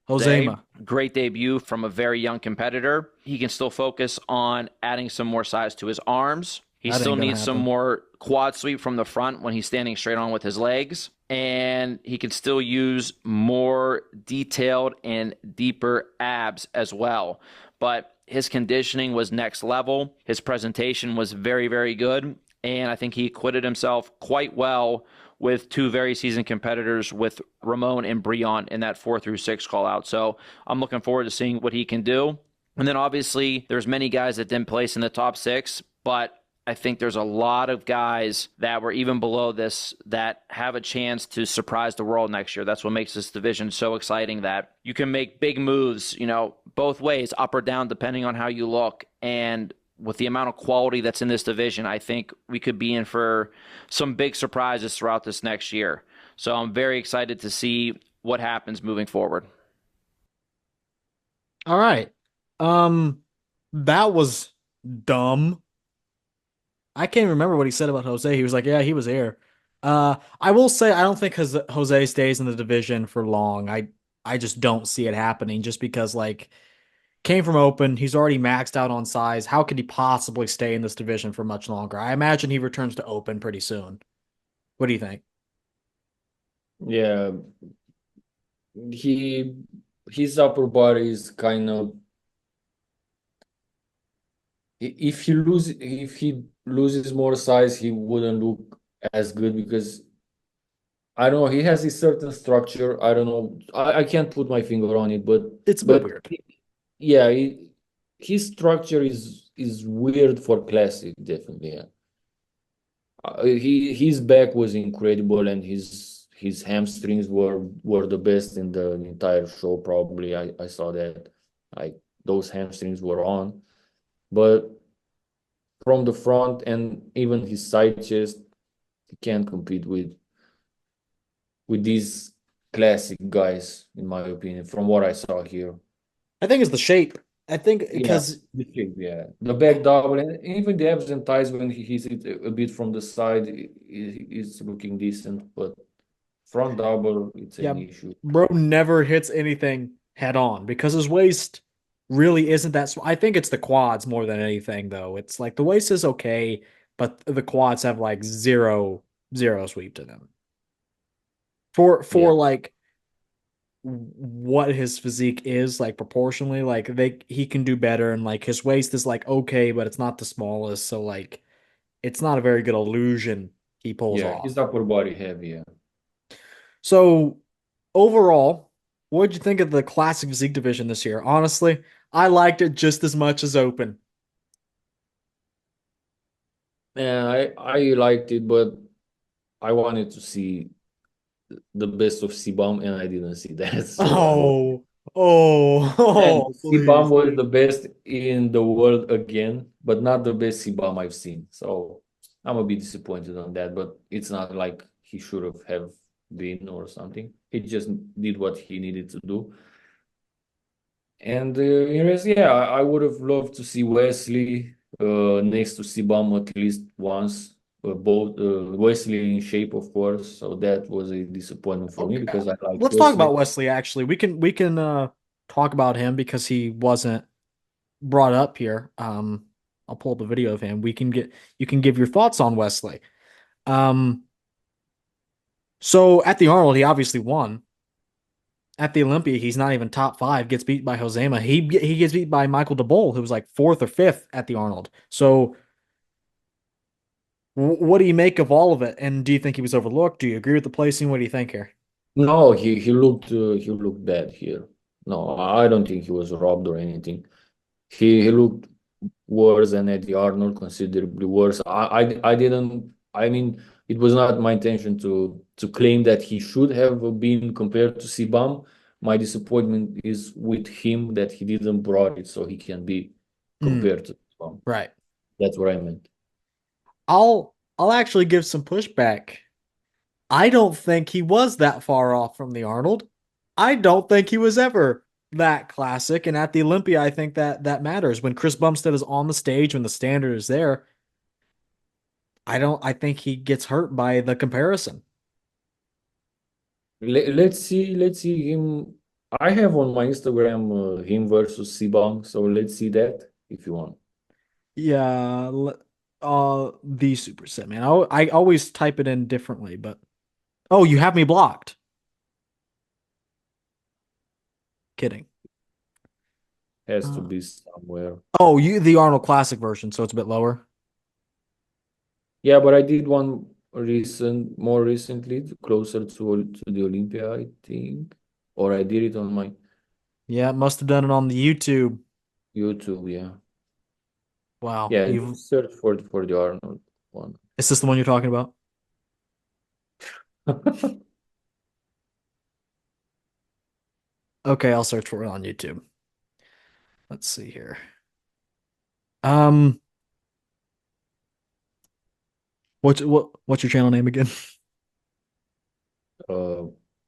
Josema. Great debut from a very young competitor. He can still focus on adding some more size to his arms. He still needs some more quad sweep from the front when he's standing straight on with his legs. And he can still use more detailed and deeper abs as well. But his conditioning was next level. His presentation was very, very good. And I think he acquitted himself quite well with two very seasoned competitors with Ramon and Breon in that 4 through 6 call out. So I'm looking forward to seeing what he can do. And then obviously there's many guys that didn't place in the top 6, but I think there's a lot of guys that were even below this that have a chance to surprise the world next year. That's what makes this division so exciting, that you can make big moves, both ways, up or down, depending on how you look. And with the amount of quality that's in this division, I think we could be in for some big surprises throughout this next year. So I'm very excited to see what happens moving forward. All right. Um, that was dumb. I can't remember what he said about Jose. He was like, yeah, he was here. I will say I don't think Jose stays in the division for long. I just don't see it happening just because like came from open, he's already maxed out on size. How could he possibly stay in this division for much longer? I imagine he returns to open pretty soon. What do you think? Yeah, he his upper body is kind of if he loses more size, he wouldn't look as good because I don't know, he has a certain structure. I don't know. I can't put my finger on it, It's a bit but weird. yeah, his structure is weird for classic, definitely. Yeah. His back was incredible, and his hamstrings were the best in the entire show. Probably, I saw that like those hamstrings were on, but from the front and even his side chest, he can't compete with these classic guys, in my opinion. From what I saw here, I think it's the shape. I think yeah, because the shape, yeah, the back double, and even the abs and thighs when he hits it a bit from the side is looking decent, but front double, it's yeah, an issue. bro never hits anything head on because his waist really isn't that. I think it's the quads more than anything, though. It's like the waist is okay, but the quads have like zero sweep to them. For Yeah, like what his physique is like proportionally, like he can do better, and like his waist is like okay, but it's not the smallest, so like it's not a very good illusion he pulls yeah, his off. upper body heavy. Yeah, So overall, what'd you think of the classic physique division this year? Honestly, I liked it just as much as open. and I liked it, but I wanted to see the best of cbum, and I didn't see that. So I was, Oh, oh, and oh, cbum please. was the best in the world again, but not the best cbum I've seen. So I'm a bit disappointed on that, but it's not like he should have been or something. He just did what he needed to do. And in rest, yeah, I would have loved to see Wesley next to cbum at least once. Both Wesley in shape, of course. So that was a disappointment for me Okay. because I like Let's talk Wesley. about Wesley actually. We can talk about him because he wasn't brought up here. I'll pull up a video of him. You can give your thoughts on Wesley. Um, so at the Arnold, he obviously won. At the Olympia, he's not even top five. Gets beat by Josema. He gets beat by Michael DeBole, who was like fourth or fifth at the Arnold. So what do you make of all of it? And do you think he was overlooked? Do you agree with the placing? What do you think here? No, he looked bad here. No, I don't think he was robbed or anything. He looked worse than Eddie Arnold, considerably worse. I didn't. I mean, it was not my intention to claim that he should have been compared to cbum. My disappointment is with him that he didn't brought it so he can be Mm, compared to cbum. right. That's what I meant. I'll actually give some pushback. I don't think he was that far off from the Arnold. I don't think he was ever that classic. And at the Olympia, I think that matters. When Chris Bumstead is on the stage, when the standard is there, I think he gets hurt by the comparison. Let's see him. I have on my Instagram him versus cbum, so let's see that if you want. Yeah, the superset man. I always type it in differently, but oh, you have me blocked. Kidding. Has to Uh, be somewhere. oh, you the Arnold Classic version, so it's a bit lower. Yeah, but I did one more recently, closer to the Olympia, I think, or I did it on my Yeah, must have done it on the YouTube. YouTube. Yeah, Wow, yeah. you've Just search for the Arnold one. is this the one you're talking about? Okay, I'll search for it on YouTube. Let's see here. Um, what's your channel name again? uh,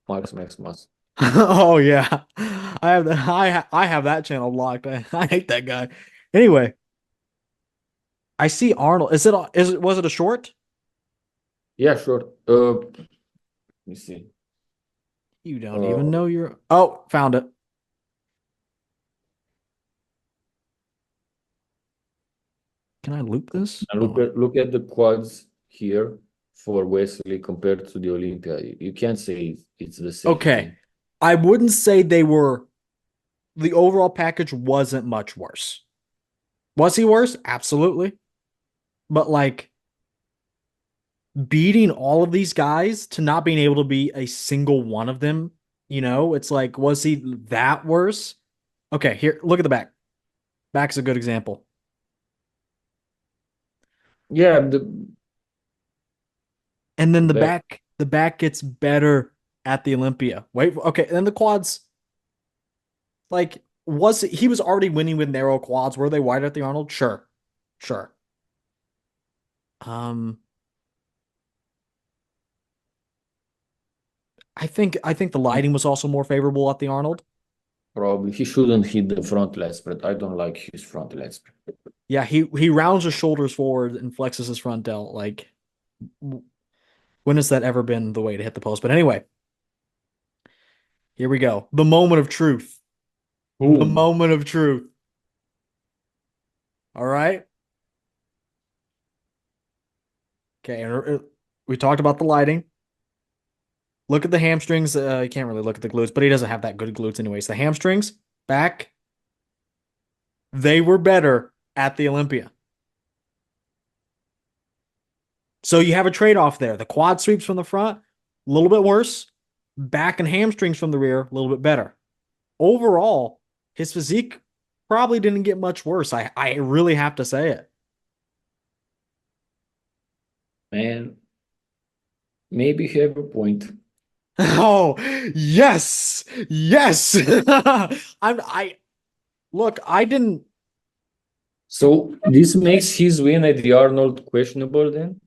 Max Maximus. Oh yeah. I have that channel locked. I hate that guy. Anyway, I see Arnold. Was it a short? Yeah, sure. Let me see. You don't even Uh, know you're Oh, found it. Can I loop this? and Oh, wait. look at the quads here for Wesley compared to the Olympia. You can't say it's the same Okay. thing. I wouldn't say the overall package wasn't much worse. Was he worse? Absolutely. But like beating all of these guys to not being able to be a single one of them, it's like, was he that worse? Okay, here, look at the back. Back's a good example. Yeah, And then the the back. back gets better at the Olympia. Wait, okay, and then the quads, like, he was already winning with narrow quads. Were they wider at the Arnold? Sure. Sure. Um, I think the lighting was also more favorable at the Arnold. Probably he shouldn't hit the front leg spread. I don't like his front leg spread. Yeah, he rounds his shoulders forward and flexes his front delt. Like, when has that ever been the way to hit the post? But anyway, here we go. The moment of truth. The Boom. moment of truth. All right. Okay. We talked about the lighting. Look at the hamstrings. You can't really look at the glutes, but he doesn't have that good glutes anyways. The hamstrings, back, they were better at the Olympia. So you have a trade-off there. The quad sweeps from the front, a little bit worse. Back and hamstrings from the rear, a little bit better. Overall, his physique probably didn't get much worse. I really have to say it. Man, maybe you have a point. Oh, yes. Yes. I look, I didn't So this makes his win at the Arnold questionable then?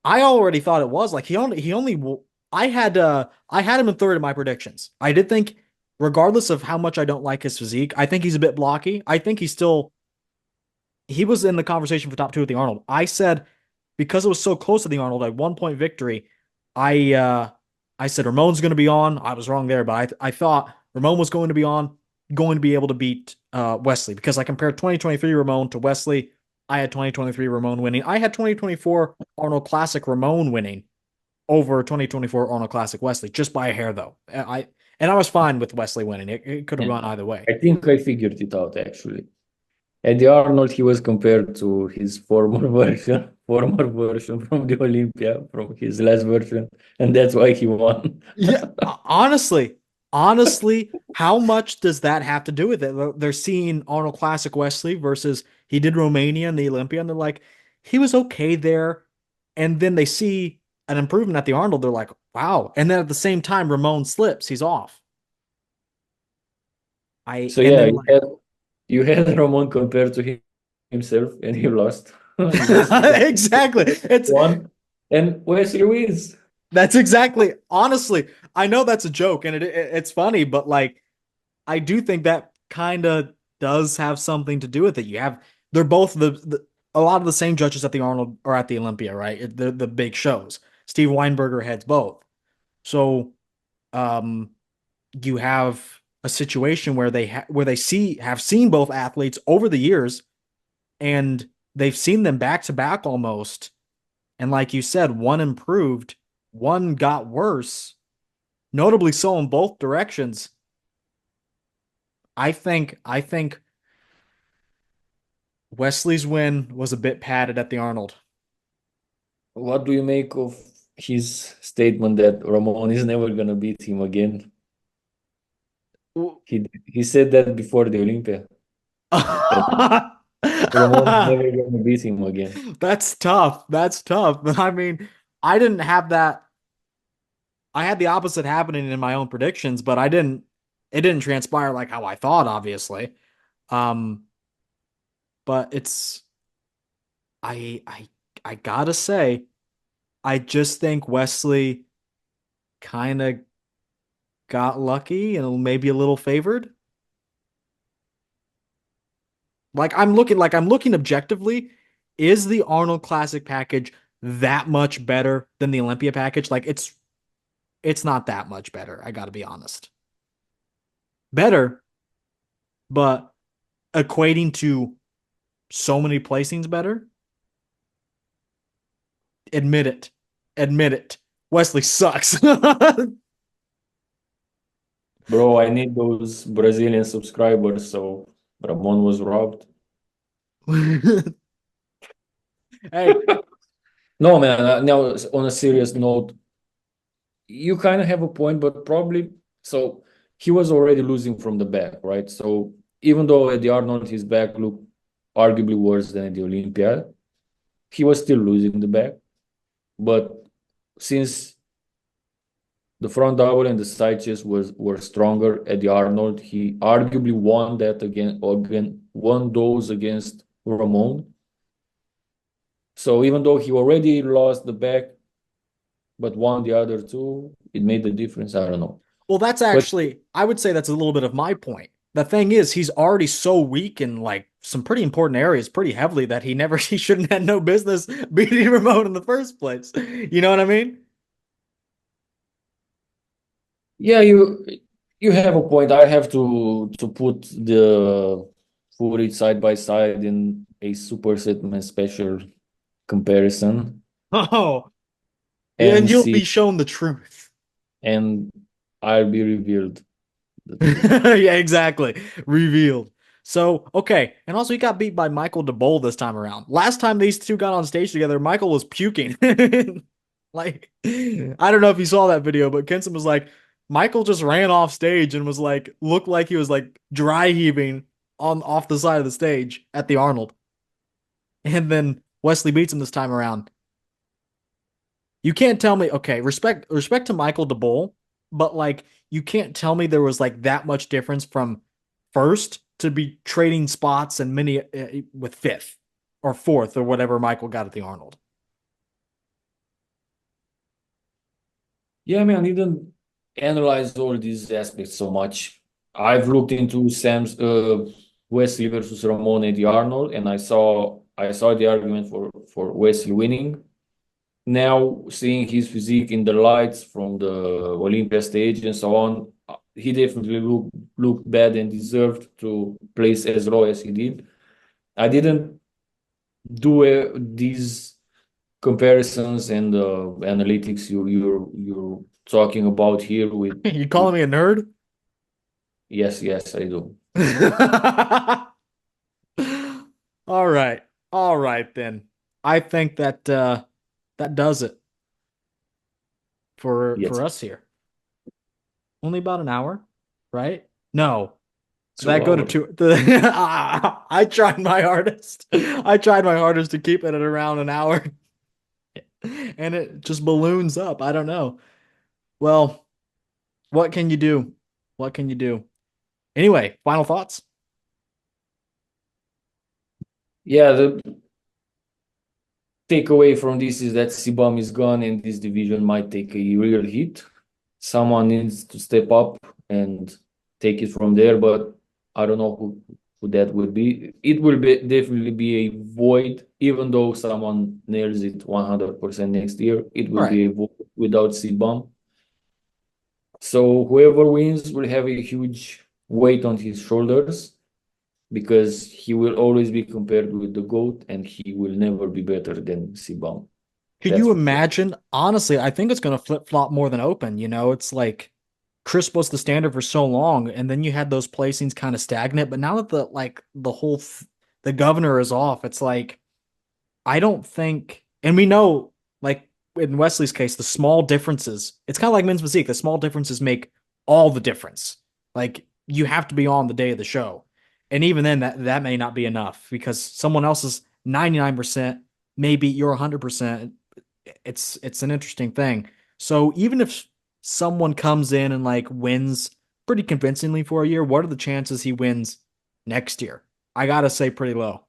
I already thought it was like I had him in third in my predictions. I did think regardless of how much I don't like his physique, I think he's a bit blocky. I think he was in the conversation for top two at the Arnold. I said because it was so close to the Arnold, at 1 point victory, I uh I said Ramon's going to be on. I was wrong there, but I thought Ramon was going to be on, going to be able to beat Wesley because I compared 2023 Ramon to Wesley. I had 2023 Ramon winning. I had 2024 Arnold Classic Ramon winning over 2024 Arnold Classic Wesley just by a hair though. I was fine with Wesley winning. It could have Yeah. gone either way. I think I figured it out actually. At the Arnold, he was compared to his former version from the Olympia, from his last version, and that's why he won. Yeah, honestly, how much does that have to do with it? They're seeing Arnold Classic Wesley versus he did Romania and the Olympia, and they're like, he was okay there. And then they see an improvement at the Arnold, they're like, wow. And then at the same time, Ramon slips, he's off. So And yeah, then like you had Roman compared to himself, and he lost. Wesley exactly. It's won, and Wesley wins. That's exactly honestly, I know that's a joke and it's funny, but like I do think that kind of does have something to do with it. They're both a lot of the same judges at the Arnold or at the Olympia, right? They're the big shows. Steve Weinberger heads both. So, um, you have a situation where where they have seen both athletes over the years and they've seen them back to back almost. And like you said, one improved, one got worse, notably so in both directions. I think Wesley's win was a bit padded at the Arnold. What do you make of his statement that Ramon is never gonna beat him again? He said that before the Olympia, that Ramon is never gonna beat him again. That's tough. That's tough. I mean, I didn't have that. I had the opposite happening in my own predictions, but it didn't transpire like how I thought, obviously. Um, but I I I gotta say, I just think Wesley kind of got lucky and maybe a little favored. Like I'm looking objectively, is the Arnold Classic package that much better than the Olympia package? Like it's not that much better, I gotta be honest. Better, but equating to so many placings better, admit it. Admit it. Wesley sucks. Bro, I need those Brazilian subscribers, so Ramon was robbed. Hey, No, man, now on a serious note, you kind of have a point, but probably so he was already losing from the back, right? So even though at the Arnold his back looked arguably worse than at the Olympia, he was still losing the back. But since the front double and the side chest were stronger at the Arnold, he arguably won that again won those against Ramon. So even though he already lost the back but won the other two, it made the difference. I don't know. well, that's But actually, I would say that's a little bit of my point. The thing is, he's already so weak in like some pretty important areas, pretty heavily that he shouldn't have no business beating Ramon in the first place. You know what I mean? yeah, you have a point. I have to put the footage side by side in a Supersetman special comparison Oh, and and you'll see, be shown the truth. and I'll be revealed the truth. Yeah, exactly. Revealed. So, okay. And also, he got beat by Michael DeBole this time around. Last time these two got on stage together, Michael was puking. Like, I don't know if you saw that video, but Kenson was like, Michael just ran off stage and was like, looked like he was like dry heaving on off the side of the stage at the Arnold. And then Wesley beats him this time around. You can't tell me, okay, respect to Michael DeBole, but like you can't tell me there was like that much difference from first to be trading spots and mini with fifth or fourth or whatever Michael got at the Arnold. Yeah, I mean, I didn't analyze all these aspects so much. I've looked into Sam's Wesley versus Ramon at the Arnold, and I saw the argument for Wesley winning. Now seeing his physique in the lights from the Olympia stage and so on, he definitely looked bad and deserved to place as low as he did. I didn't do these comparisons and analytics you're talking about here You with calling me a nerd? yes, I do. All right. All right then. I think that that does it Yes, for us here. Only about an hour, right? No. two That go to hours. two. I tried my hardest. I tried my hardest to keep it at around an hour, and it just balloons up. I don't know. Well, what can you do? What can you do? Anyway, final thoughts. Yeah, the takeaway from this is that cbum is gone and this division might take a real hit. Someone needs to step up and take it from there, but I don't know who that would be. It will definitely be a void, even though someone nails it 100% next year. It All will right. be a void without cbum. So whoever wins will have a huge weight on his shoulders because he will always be compared with the GOAT and he will never be better than cbum. Could That's you for sure. imagine? Honestly, I think it's going to flip flop more than open. You know, it's like Chris was the standard for so long, and then you had those placings kind of stagnant. But now that the governor is off, it's like I don't think, and we know, like in Wesley's case, the small differences, it's kind of like men's physique. The small differences make all the difference. Like you have to be on the day of the show. And even then, that may not be enough because someone else is 99%, maybe you're 100%. It's an interesting thing. So even if someone comes in and like wins pretty convincingly for a year, what are the chances he wins next year? I gotta say pretty low.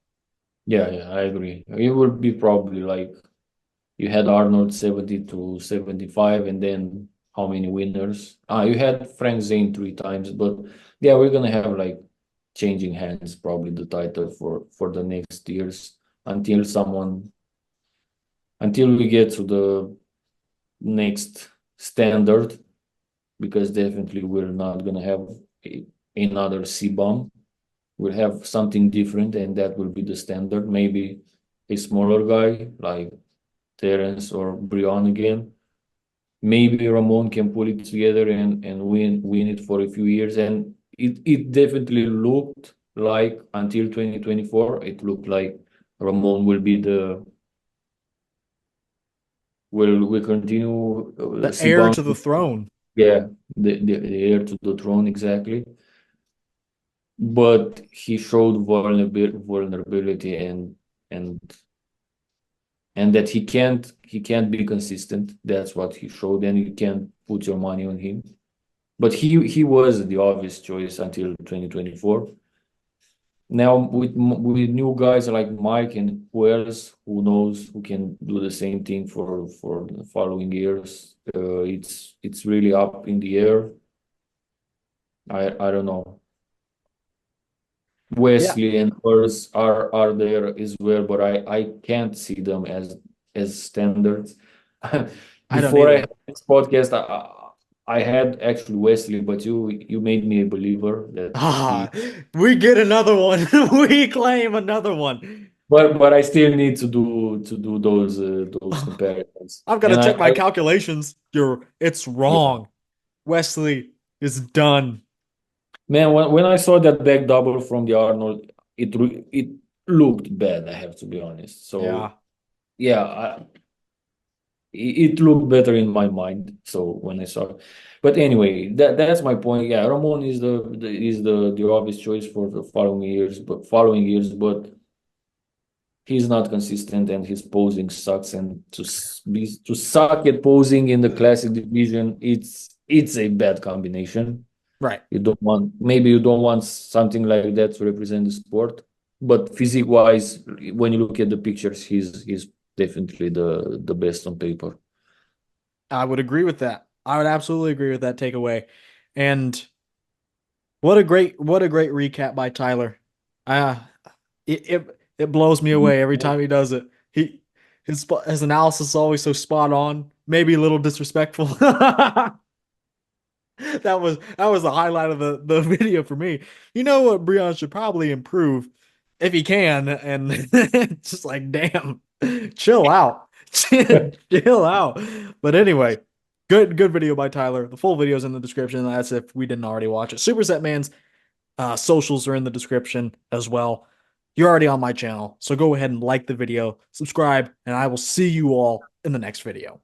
Yeah, I agree. It would be probably like you had Arnold 70 to 75, and then how many winners. You had Frank Zane 3 times, but yeah, we're gonna have like changing hands probably the title for the next years until someone until we get to the next standard, because definitely we're not gonna have another cbum. We'll have something different, and that will be the standard. Maybe a smaller guy like Terence or Brian again. Maybe Ramon can pull it together and win it for a few years. And it definitely looked like until 2024, it looked like Ramon will be the will continue The heir cbum. to the throne. Yeah, the heir to the throne, exactly. But he showed vulnerability and and that he can't be consistent. That's what he showed, and you can't put your money on him. But he was the obvious choice until 2024. Now with new guys like Mike and who else, who knows, who can do the same thing for the following years. It's really up in the air. I don't know. Yeah, Wesley and Hers are there as well, but I can't see them as standards. I don't Before I either. had this podcast, I had actually Wesley, but you made me a believer that Ah, he. we get another one. We claim another one. But I still need to do those comparisons, I've got to and check my I calculations. It's yeah. wrong. Wesley is done. Man, when I saw that back double from the Arnold, it looked bad. I have to be honest. So Yeah, yeah, it looked better in my mind. So when I saw it, but anyway, that's my point. Yeah, Ramon is the obvious choice for the following years, but he's not consistent and his posing sucks. And to suck at posing in the classic division, it's a bad combination. right. Maybe you don't want something like that to represent the sport, but physique wise, when you look at the pictures, he's definitely the best on paper. I would agree with that. I would absolutely agree with that takeaway. And what a great recap by Tyler. Uh it blows me away every time he does it. His analysis is always so spot on, maybe a little disrespectful. That was the highlight of the video for me. You know what Breon should probably improve if he can, and it's just like, damn, chill out. Chill out. But anyway, good video by Tyler. The full video is in the description. That's if we didn't already watch it. Superset Man's socials are in the description as well. You're already on my channel, so go ahead and like the video, subscribe, and I will see you all in the next video.